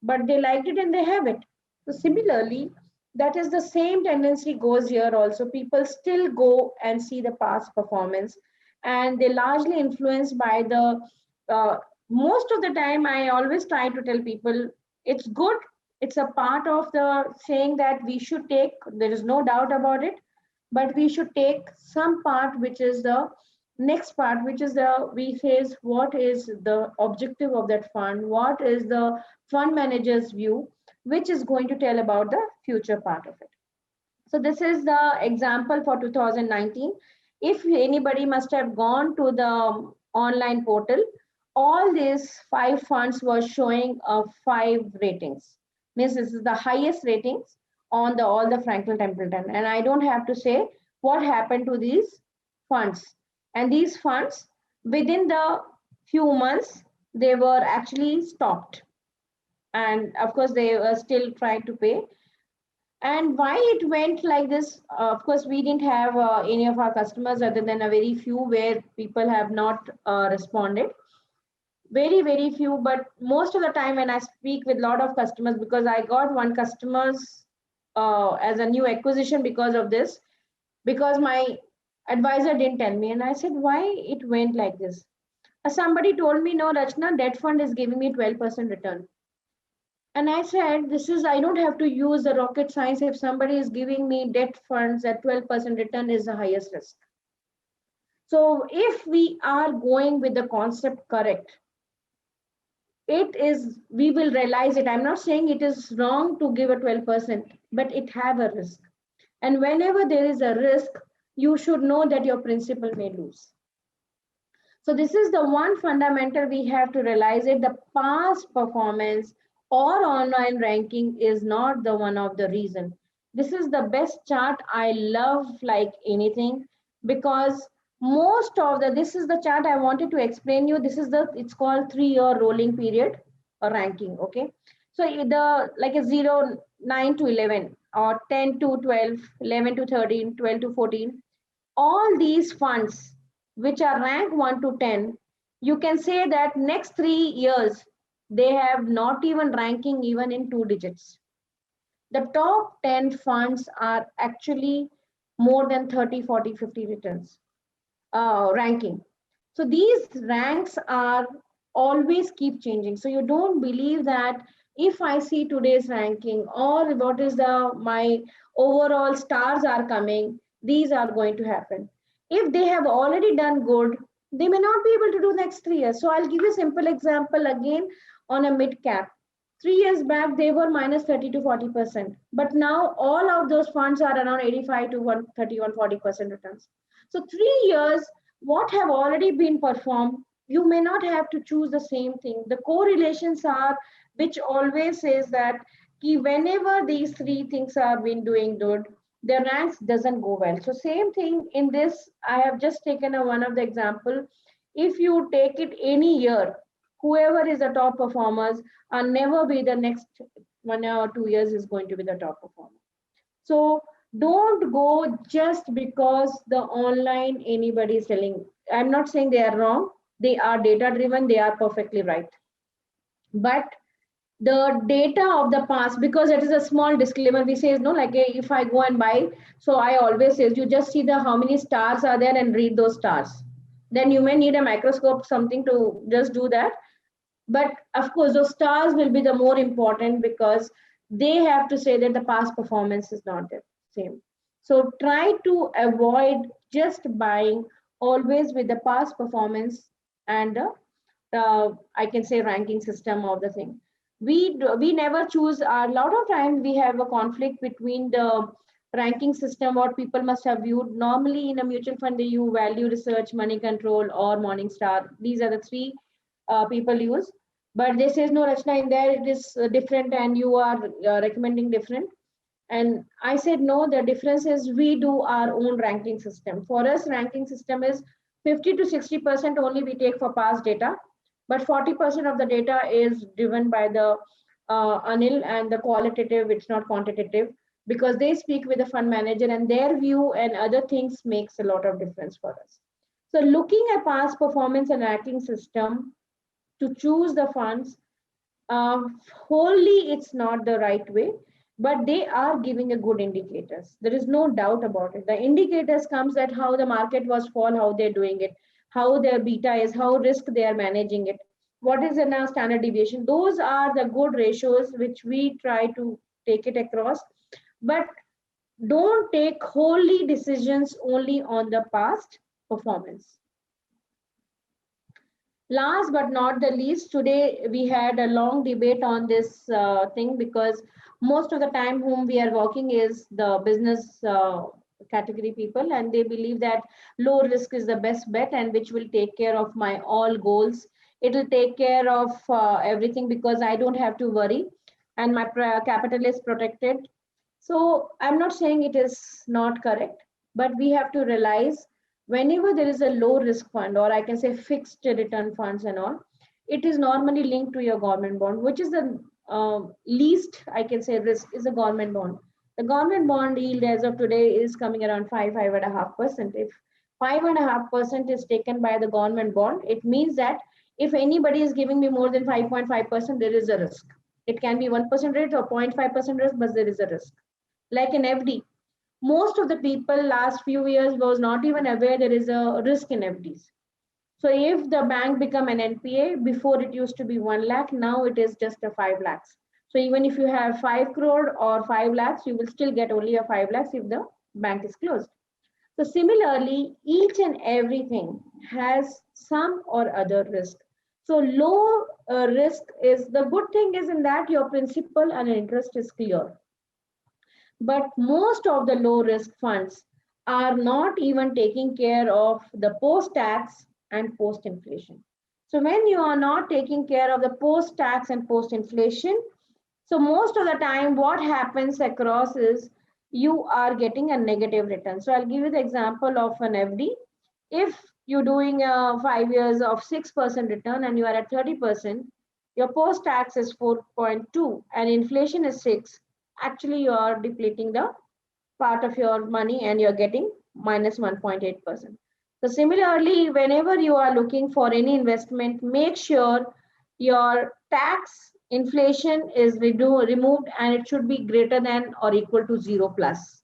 but they liked it and they have it. So similarly, that is the same tendency goes here also. People still go and see the past performance, and they largely influenced by the most of the time. I always try to tell people it's good, it's a part of the saying that we should take, there is no doubt about it, but we should take some part which is the next part, which is the we says what is the objective of that fund, what is the fund manager's view, which is going to tell about the future part of it. So this is the example for 2019. If anybody must have gone to the online portal, all these 5 funds were showing 5 ratings. Means this is the highest ratings on the all the Franklin Templeton. And I don't have to say what happened to these funds. And these funds, within the few months, they were actually stopped. And of course, they were still trying to pay. And why it went like this, of course, we didn't have any of our customers other than a very few where people have not responded. Very, very few, but most of the time when I speak with a lot of customers, because I got one customers as a new acquisition because of this, because my advisor didn't tell me. And I said, why it went like this? Somebody told me, no, Rachna, debt fund is giving me 12% return. And I said, this is, I don't have to use the rocket science. If somebody is giving me debt funds at 12% return is the highest risk. So if we are going with the concept correct, it is, we will realize it. I'm not saying it is wrong to give a 12%, but it have a risk. And whenever there is a risk, you should know that your principal may lose. So this is the one fundamental we have to realize it. The past performance or online ranking is not the one of the reason. This is the best chart I love like anything, because most of the, this is the chart I wanted to explain you. This is the, it's called 3-year rolling period or ranking. Okay. So the like a 0, 9 to 11 or 10 to 12, 11 to 13, 12 to 14, all these funds which are ranked 1 to 10, you can say that next 3 years, they have not even ranking even in 2 digits. The top 10 funds are actually more than 30, 40, 50 returns ranking. So these ranks are always keep changing. So you don't believe that if I see today's ranking or what is the my overall stars are coming, these are going to happen. If they have already done good, they may not be able to do next 3 years. So I'll give you a simple example again on a mid cap. 3 years back, they were minus 30 to 40%. But now all of those funds are around 85 to 130, 140% returns. So 3 years, what have already been performed, you may not have to choose the same thing. The correlations are, which always says that whenever these three things are been doing good, the ranks doesn't go well. So same thing in this, I have just taken one of the example. If you take it any year, whoever is the top performers are never be the next 1 or 2 years is going to be the top performer. So don't go just because the online anybody is selling. I'm not saying they are wrong. They are data driven. They are perfectly right. But the data of the past, because it is a small disclaimer, we say is no, like if I go and buy, so I always say you just see the how many stars are there and read those stars. Then you may need a microscope, something to just do that. But of course, those stars will be the more important because they have to say that the past performance is not the same. So try to avoid just buying always with the past performance and I can say ranking system of the thing. We never choose. A lot of times we have a conflict between the ranking system what people must have viewed. Normally in a mutual fund they use value research, money control, or Morningstar. These are the three people use. But they says no, Rachna, in there it is different and you are recommending different. And I said no, the difference is we do our own ranking system. For us, ranking system is 50 to 60% only we take for past data, but 40% of the data is driven by the Anil and the qualitative, it's not quantitative, because they speak with the fund manager and their view and other things makes a lot of difference for us. So looking at past performance and ranking system to choose the funds, wholly it's not the right way, but they are giving a good indicators. There is no doubt about it. The indicators comes at how the market was fall, how they're doing it, how their beta is, how risk they are managing it, what is the now standard deviation. Those are the good ratios which we try to take it across. But don't take wholly decisions only on the past performance. Last but not the least, today we had a long debate on this thing because most of the time whom we are working is the business category people, and they believe that low risk is the best bet and which will take care of my all goals. It will take care of everything because I don't have to worry and my capital is protected. So I'm not saying it is not correct, but we have to realize whenever there is a low risk fund, or I can say fixed return funds and all, it is normally linked to your government bond, which is the least I can say risk is a government bond. The government bond yield as of today is coming around 5.5%. If 5.5% is taken by the government bond, it means that if anybody is giving me more than 5.5%, there is a risk. It can be 1% rate or 0.5% risk, but there is a risk. Like in FD, most of the people last few years was not even aware there is a risk in FDs. So if the bank become an NPA, before it used to be 1 lakh, now it is just a 5 lakhs. So even if you have 5 crore or 5 lakhs, you will still get only a 5 lakhs if the bank is closed. So similarly, each and everything has some or other risk. So low risk is the good thing is in that your principal and interest is clear. But most of the low risk funds are not even taking care of the post tax and post inflation. So when you are not taking care of the post tax and post inflation, so most of the time what happens across is you are getting a negative return. So I'll give you the example of an FD. If you're doing 5 years of 6% return and you are at 30%, your post tax is 4.2 and inflation is 6. Actually, you are depleting the part of your money and you're getting minus 1.8%. So similarly, whenever you are looking for any investment, make sure your tax inflation is removed and it should be greater than or equal to 0 plus.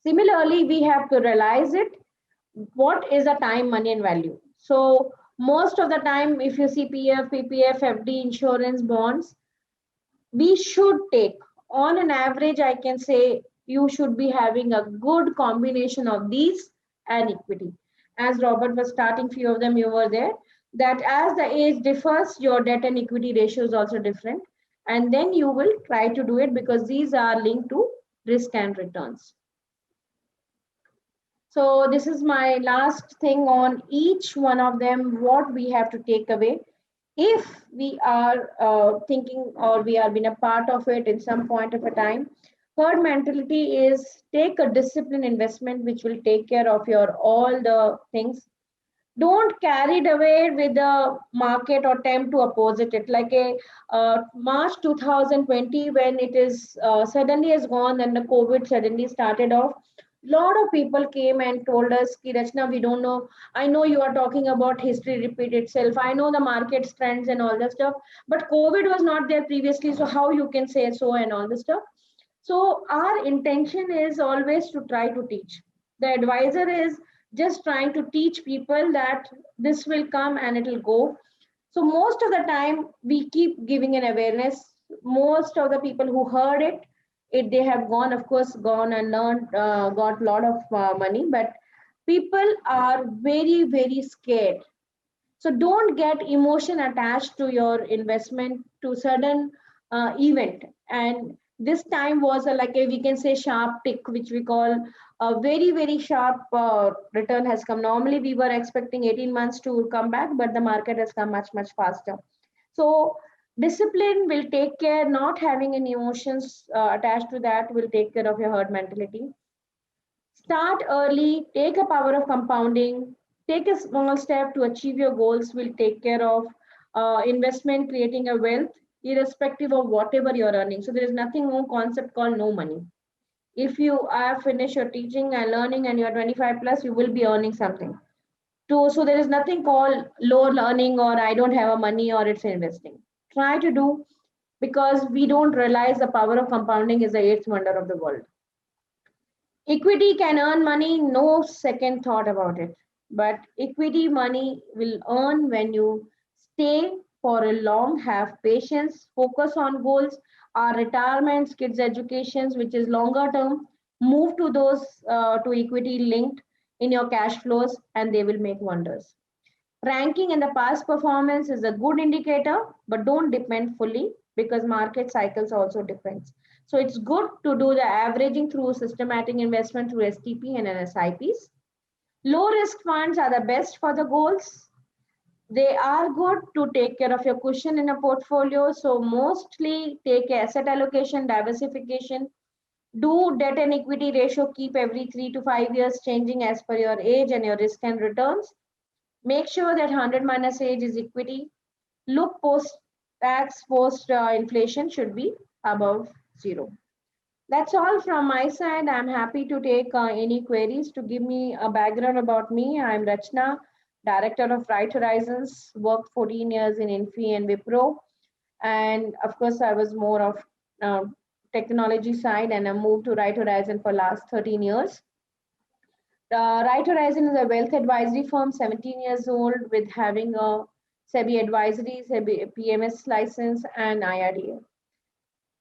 Similarly, we have to realize it. What is the time, money and value? So Most of the time, if you see PF, PPF, FD, insurance, bonds, we should take, on an average, I can say you should be having a good combination of these and equity. As Robert was starting, few of them you were there, that as the age differs, your debt and equity ratio is also different. And then you will try to do it because these are linked to risk and returns. So this is my last thing on each one of them, what we have to take away. If we are thinking or we are been a part of it in some point of a time, herd mentality is take a disciplined investment which will take care of your all the things. Don't carry it away with the market or attempt to oppose it. Like a March 2020, when it is suddenly is gone and the COVID suddenly started off, lot of people came and told us, Ki Rachna, we don't know. I know you are talking about history repeat itself. I know the market trends and all that stuff, but COVID was not there previously. So how you can say so and all the stuff? So our intention is always to try to teach. The advisor is just trying to teach people that this will come and it will go. So most of the time we keep giving an awareness. Most of the people who heard it, they have gone, of course, gone and learned, got a lot of money, but people are very, very scared. So don't get emotion attached to your investment to sudden event. And this time was like a, we can say, sharp tick, which we call a very, very sharp return has come. Normally we were expecting 18 months to come back, but the market has come much, much faster. So discipline will take care, not having any emotions attached to that will take care of your herd mentality. Start early, take a power of compounding, take a small step to achieve your goals will take care of investment, creating a wealth, irrespective of whatever you're earning. So there is nothing more concept called no money. If you are finished your teaching and learning and you're 25 plus, you will be earning something. So there is nothing called low learning or I don't have a money or it's investing. Try to do because we don't realize the power of compounding is the eighth wonder of the world. Equity can earn money, no second thought about it. But equity money will earn when you stay for a long, have patience, focus on goals, our retirements, kids' educations, which is longer term, move to those to equity linked in your cash flows, and they will make wonders. Ranking and the past performance is a good indicator, but don't depend fully because market cycles also depends. So it's good to do the averaging through systematic investment through STP and SIPs. Low risk funds are the best for the goals. They are good to take care of your cushion in a portfolio. So mostly take asset allocation, diversification. Do debt and equity ratio keep every 3 to 5 years changing as per your age and your risk and returns. Make sure that 100 minus age is equity. Look post tax, post inflation should be above zero. That's all from my side. I'm happy to take any queries. To give me a background about me, I'm Rachna, Director of Right Horizons, worked 14 years in Infi and Wipro. And of course, I was more of technology side and I moved to Right Horizon for last 13 years. Right Horizon is a wealth advisory firm, 17 years old, with having a SEBI advisory, SEBI PMS license, and IRDA.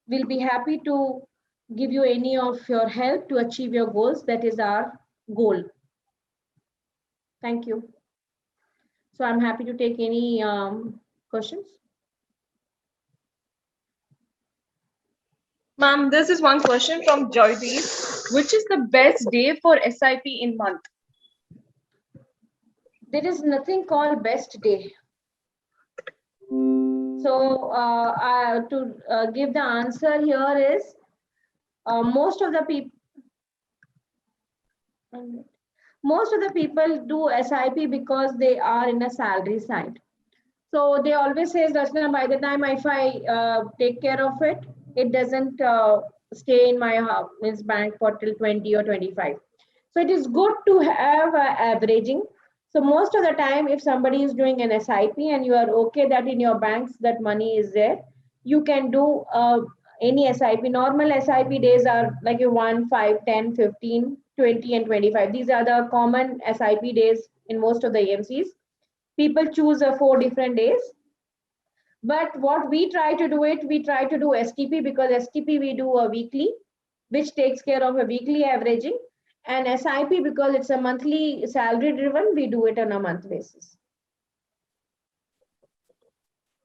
We'll be happy to give you any of your help to achieve your goals. That is our goal. Thank you. So I'm happy to take any questions. Ma'am, this is one question from Joydeep. Which is the best day for SIP in month? There is nothing called best day. So to give the answer here is most of the people do SIP because they are in a salary side. So they always say, Rachna, by the time if I take care of it, it doesn't stay in my bank for till 20 or 25. So it is good to have averaging. So most of the time, if somebody is doing an SIP and you are okay that in your banks that money is there, you can do any SIP. Normal SIP days are like a 1, 5, 10, 15, 20, and 25. These are the common SIP days in most of the AMCs. People choose 4 different days. But what we try to do we try to do STP, because STP we do a weekly, which takes care of a weekly averaging, and SIP because it's a monthly salary driven, we do it on a month basis.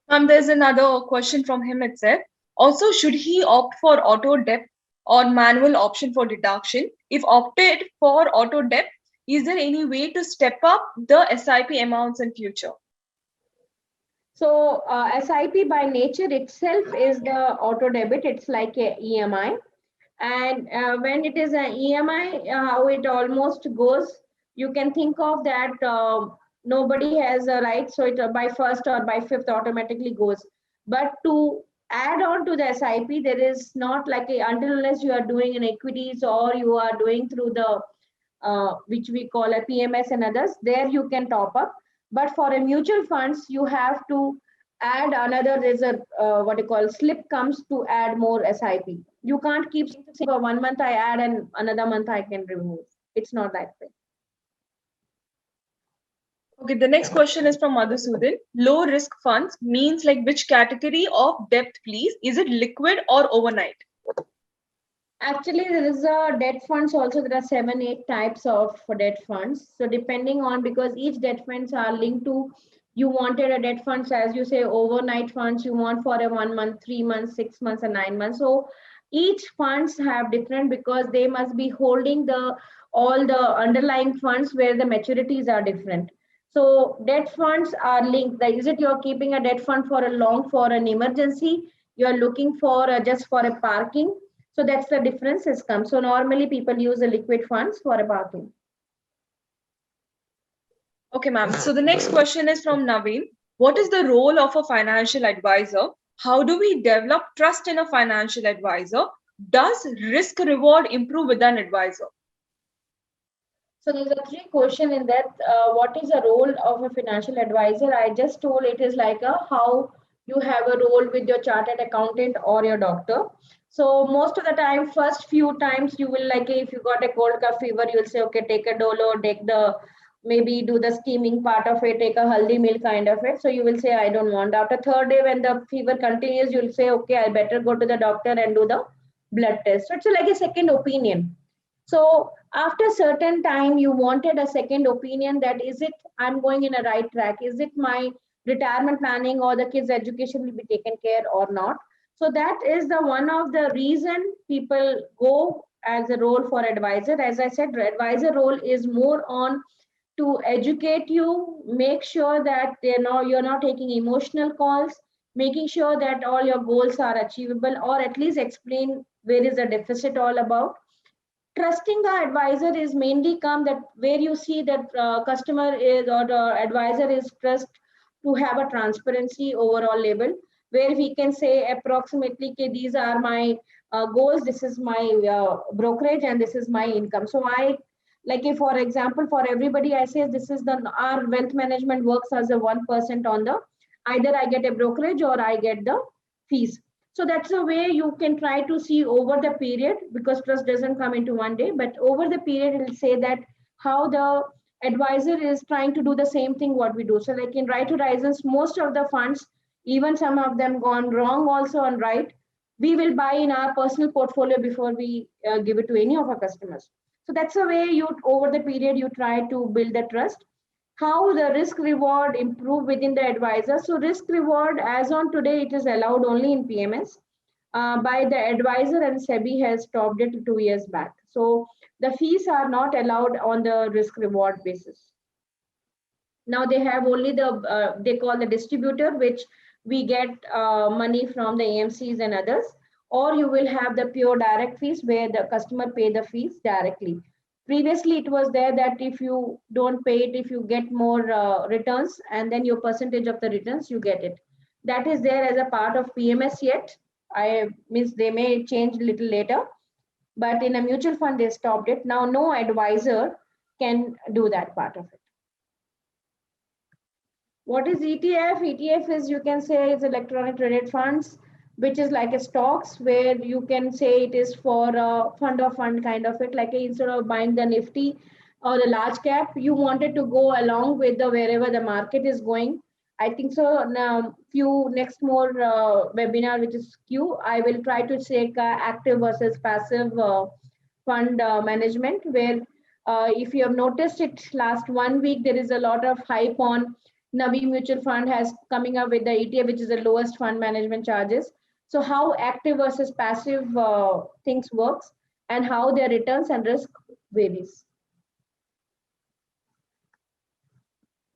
There's another question from him itself. Also, should he opt for auto debit or manual option for deduction? If opted for auto debit, is there any way to step up the SIP amounts in future? So SIP by nature itself is the auto debit. It's like a EMI. And when it is an EMI, how it almost goes, you can think of that nobody has a right, so it by first or by fifth automatically goes. But to add on to the SIP, there is not like a, until unless you are doing in equities or you are doing through the which we call a PMS and others, there you can top up. But for a mutual funds, you have to add another, there's a what you call slip comes to add more SIP. You can't keep saying for 1 month I add and another month I can remove. It's not that way. Okay, the next question is from Madhusudan. Low risk funds means like which category of debt, please? Is it liquid or overnight? Actually, there is a debt funds also. There are 7-8 types of debt funds. So depending on, because each debt funds are linked to, you wanted a debt funds, as you say, overnight funds, you want for a 1 month, 3 months, 6 months, and 9 months. So each funds have different, because they must be holding the all the underlying funds where the maturities are different. So debt funds are linked. Like, is it you're keeping a debt fund for a long, for an emergency? You're looking for just for a parking. So that's the difference has come. So normally people use the liquid funds for a parking. Okay, ma'am. So the next question is from Naveen. What is the role of a financial advisor? How do we develop trust in a financial advisor? Does risk reward improve with an advisor? So there's a 3 question in that. What is the role of a financial advisor? I just told it is like a how you have a role with your chartered accountant or your doctor. So most of the time, first few times you will like, if you got a cold cough fever, you'll say, okay, take a Dolo, take the, maybe do the steaming part of it, take a haldi milk kind of it. So you will say, I don't want. After 3rd day, when the fever continues, you'll say, okay, I better go to the doctor and do the blood test. So it's like a second opinion. So after certain time, you wanted a second opinion, that is it, I'm going in a right track. Is it my retirement planning or the kids' education will be taken care or not? So that is the one of the reason people go as a role for advisor. As I said, advisor role is more on to educate you, make sure that you're not taking emotional calls, making sure that all your goals are achievable, or at least explain where is the deficit all about. Trusting the advisor is mainly come that where you see that customer is or the advisor is trust to have a transparency overall level, where we can say approximately, okay, these are my goals, this is my brokerage, and this is my income. So I like, if for example for everybody I say this is the our wealth management works as a 1% on the, either I get a brokerage or I get the fees. So that's the way you can try to see over the period, because trust doesn't come into one day, but over the period, it will say that how the advisor is trying to do the same thing what we do. So like in Right Horizons, most of the funds, even some of them gone wrong also on right, we will buy in our personal portfolio before we give it to any of our customers. So that's the way you, over the period, you try to build the trust. How the risk reward improve within the advisor? So risk reward as on today, it is allowed only in PMS by the advisor, and SEBI has stopped it 2 years back. So the fees are not allowed on the risk reward basis. Now they have only the, they call the distributor, which we get money from the AMCs and others, or you will have the pure direct fees where the customer pay the fees directly. Previously, it was there that if you don't pay it, if you get more returns, and then your percentage of the returns, you get it. That is there as a part of PMS yet. I means they may change a little later, but in a mutual fund, they stopped it. Now, no advisor can do that part of it. What is ETF? ETF is, you can say, is electronic traded funds, which is like a stocks, where you can say it is for a fund of fund kind of it. Like instead of buying the Nifty, or the large cap, you wanted to go along with the wherever the market is going. I think so. Now, few next more webinar, which is Q, I will try to take active versus passive fund management, where if you have noticed it last 1 week, there is a lot of hype on Navi Mutual Fund has coming up with the ETF, which is the lowest fund management charges. So how active versus passive things works and how their returns and risk varies.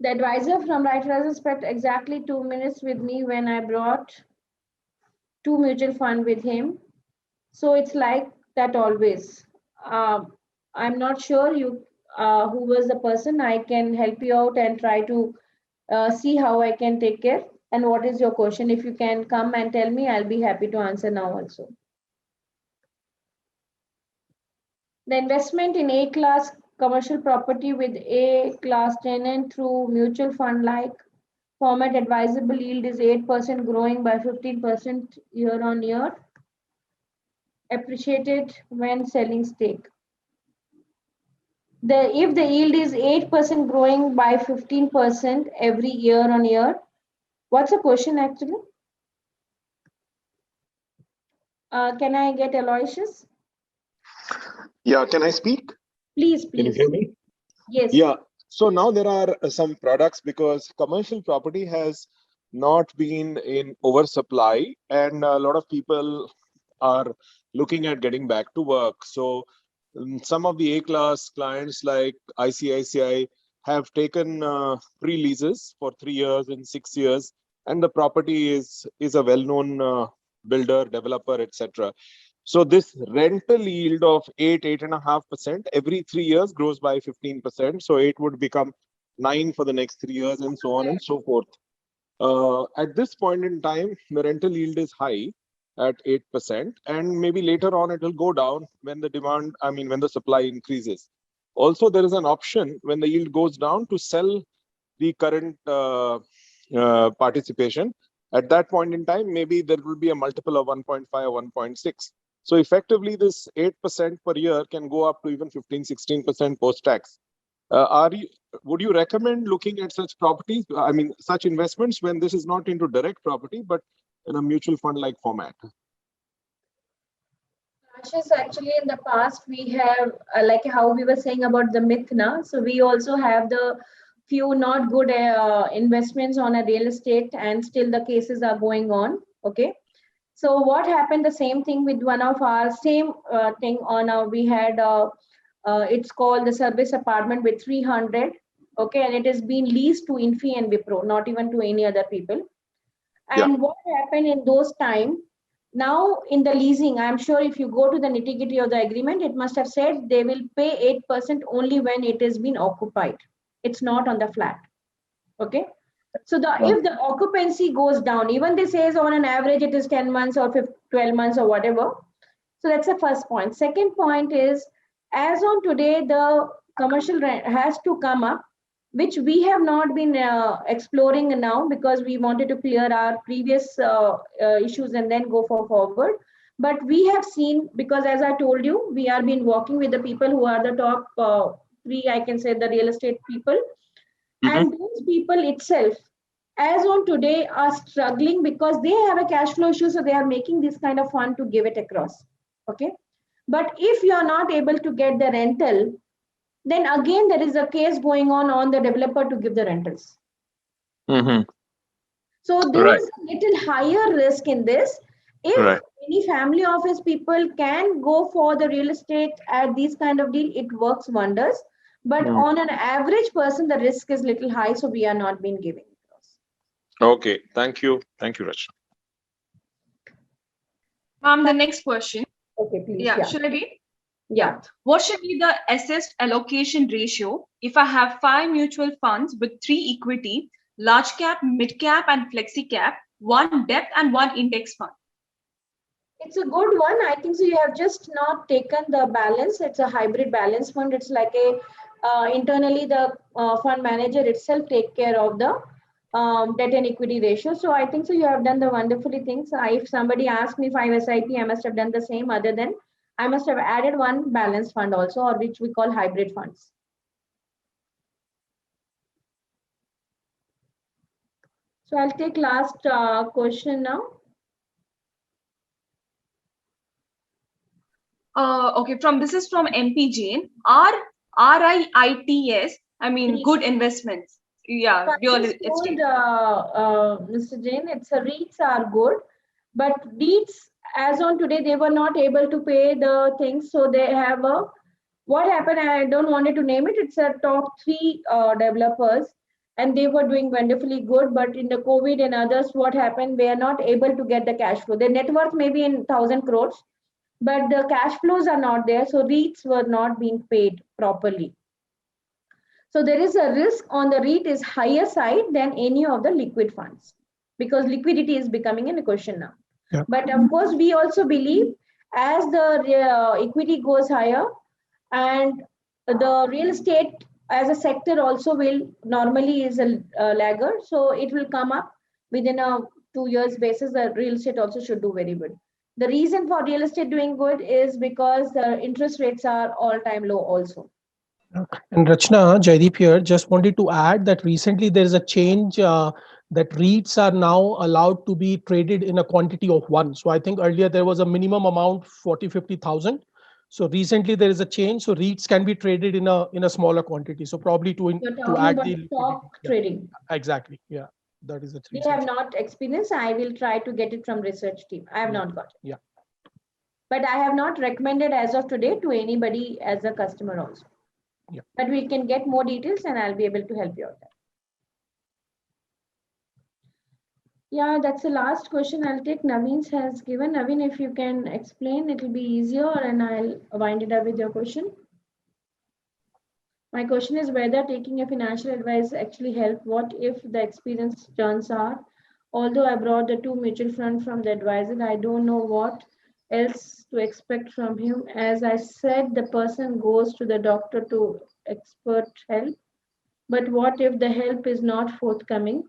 The advisor from Right Horizon spent exactly 2 minutes with me when I brought 2 mutual fund with him. So it's like that always. I'm not sure who was the person. I can help you out and try to see how I can take care. And what is your question? If you can come and tell me, I'll be happy to answer now also. The investment in A-class commercial property with A-class tenant through mutual fund-like format advisable yield is 8% growing by 15% year on year. Appreciated when selling stake. If the yield is 8% growing by 15% every year on year, what's the question actually? Can I get Aloysius? Yeah, can I speak? Please, please. Can you hear me? Yes. Yeah. So now there are some products because commercial property has not been in oversupply and a lot of people are looking at getting back to work. So some of the A-class clients like ICICI have taken pre-leases for 3 years and 6 years, and the property is a well-known builder, developer, etc. So this rental yield of 8.5% every 3 years grows by 15%. So 8 would become 9 for the next 3 years and so on and so forth. At this point in time, the rental yield is high at 8%, and maybe later on it will go down when the demand, when the supply increases. Also, there is an option when the yield goes down to sell the current participation. At that point in time, maybe there will be a multiple of 1.5 or 1.6. So effectively, this 8% per year can go up to even 15-16% post-tax. Would you recommend looking at such properties, such investments when this is not into direct property, but in a mutual fund-like format? Ashish, actually, in the past, we have, like how we were saying about the myth now, so we also have the few not good investments on a real estate and still the cases are going on, okay? So what happened, the same thing with one of our thing on we had, it's called the service apartment with 300, okay? And it has been leased to Infi and Wipro, not even to any other people. And Yeah. what happened in those time, now in the leasing, I'm sure if you go to the nitty-gritty of the agreement, it must have said they will pay 8% only when it has been occupied. It's not on the flat, okay? So if the occupancy goes down, even they says on an average it is 10 months or 12 months or whatever. So that's the first point. Second point is, as on today, the commercial rent has to come up, which we have not been exploring now because we wanted to clear our previous issues and then go forward. But we have seen, because as I told you, we have been working with the people who are the top 3, I can say, the real estate people. And those people itself, as on today, are struggling because they have a cash flow issue, so they are making this kind of fund to give it across, okay? But if you are not able to get the rental, then again there is a case going on the developer to give the rentals. So there is a little higher risk in this. If any family office people can go for the real estate at these kind of deal, it works wonders. But on an average person, the risk is little high, so we are not been giving it. Okay, thank you. Thank you, Rachna. Ma'am, the next question. Okay, please. Yeah, should I read? Yeah. What should be the assessed allocation ratio if I have 5 mutual funds with 3 equity, large cap, mid cap, and flexi cap, 1 debt, and 1 index fund? It's a good one. I think so. You have just not taken the balance. It's a hybrid balance fund. It's like a internally the fund manager itself take care of the debt and equity ratio. So I think so. You have done the wonderfully things. If somebody asked me 5 SIP, I must have done the same. Other than I must have added 1 balance fund also, or which we call hybrid funds. So I'll take last question now. Okay, this is from MP Jain. Are RIITs, I mean, good investments? Yeah, I real just told estate. Mr. Jain, it's REITs are good, but REITs as on today they were not able to pay the things, so they have a what happened. I don't wanted to name it. It's a top three developers, and they were doing wonderfully good. But in the COVID and others, what happened? They are not able to get the cash flow. Their net worth may be in 1,000 crores, but the cash flows are not there, so REITs were not being paid properly. So there is a risk on the REIT is higher side than any of the liquid funds because liquidity is becoming a question now. Yeah. But of course, we also believe as the equity goes higher and the real estate as a sector also will normally is a lagger. So it will come up within a 2 years basis. The real estate also should do very good. The reason for real estate doing good is because the interest rates are all time low also. And Rachna, Jaideep here, just wanted to add that recently there is a change that REITs are now allowed to be traded in a quantity of one. So I think earlier there was a minimum amount 40-50,000. So recently there is a change. So REITs can be traded in a smaller quantity. So probably You're to talking add about the stock yeah, trading. exactly. Yeah, that is the We three. have not experienced. I will try to get it from research team. I have not got it. Yeah. But I have not recommended as of today to anybody as a customer also. Yeah. But we can get more details and I'll be able to help you out there. Yeah, that's the last question. I'll take Naveen's has given. Naveen, if you can explain, it will be easier and I'll wind it up with your question. My question is whether taking a financial advice actually help. What if the experience turns out, although I brought the two mutual funds from the advisor, I don't know what else to expect from him. As I said, the person goes to the doctor to expert help. But what if the help is not forthcoming?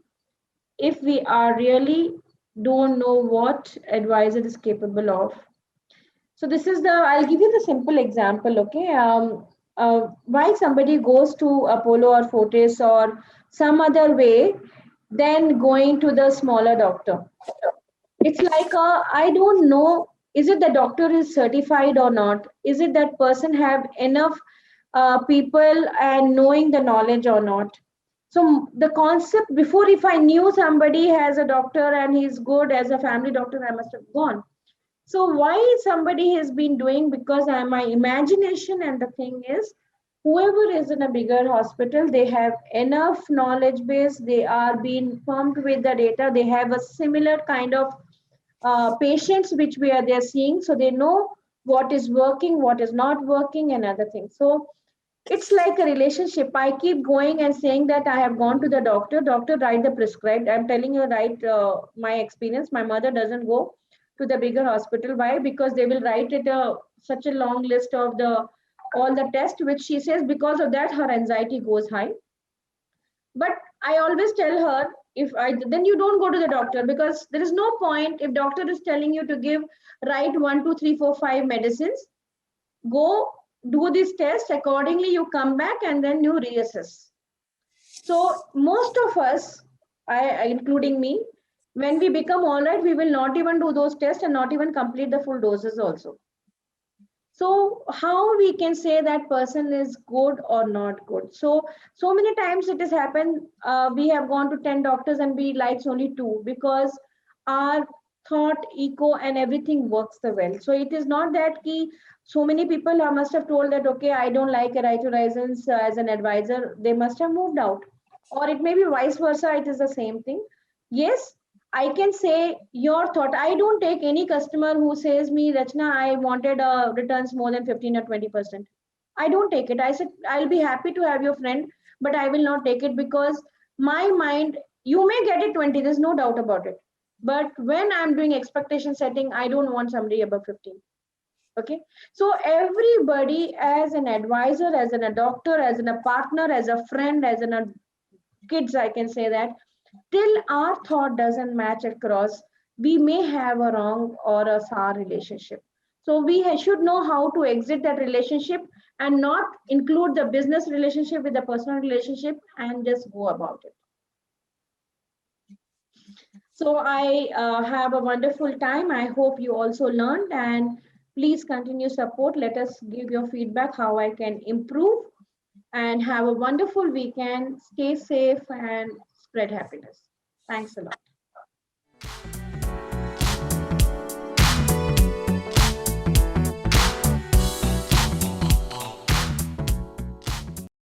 If we are really don't know what advisor is capable of. So this is I'll give you the simple example, okay? Why somebody goes to Apollo or Fortis or some other way than going to the smaller doctor. It's like, I don't know, is it the doctor is certified or not? Is it that person have enough people and knowing the knowledge or not? So the concept before, if I knew somebody has a doctor and he's good as a family doctor, I must have gone. So why somebody has been doing, because my imagination, and the thing is whoever is in a bigger hospital, they have enough knowledge base, they are being pumped with the data, they have a similar kind of patients which they're seeing, so they know what is working, what is not working, and other things. So it's like a relationship. I keep going and saying that I have gone to the doctor, write the prescribed. I'm telling you, right, my experience, my mother doesn't go to the bigger hospital. Why? Because they will write it such a long list of all the tests, which she says because of that her anxiety goes high. But I always tell her, then you don't go to the doctor, because there is no point if doctor is telling you to write 1 2 3 4 5 medicines. Go do this test accordingly, you come back and then you reassess. So most of us, including me, when we become all right, we will not even do those tests and not even complete the full doses also. So how we can say that person is good or not good? So many times it has happened, we have gone to 10 doctors and we likes only 2 because our thought, eco and everything works the well. So it is not that so many people must have told that, okay, I don't like Right Horizons as an advisor. They must have moved out. Or it may be vice versa. It is the same thing. Yes, I can say your thought. I don't take any customer who says me, Rachna, I wanted returns more than 15 or 20%. I don't take it. I said, I'll be happy to have your friend, but I will not take it because my mind, you may get it 20, there's no doubt about it. But when I'm doing expectation setting, I don't want somebody above 15. Okay. So everybody as an advisor, as a doctor, as a partner, as a friend, as a kids, I can say that till our thought doesn't match across, we may have a wrong or a sour relationship. So we should know how to exit that relationship and not include the business relationship with the personal relationship and just go about it. So I have a wonderful time. I hope you also learned, and please continue support. Let us give your feedback how I can improve, and have a wonderful weekend. Stay safe and spread happiness. Thanks a lot.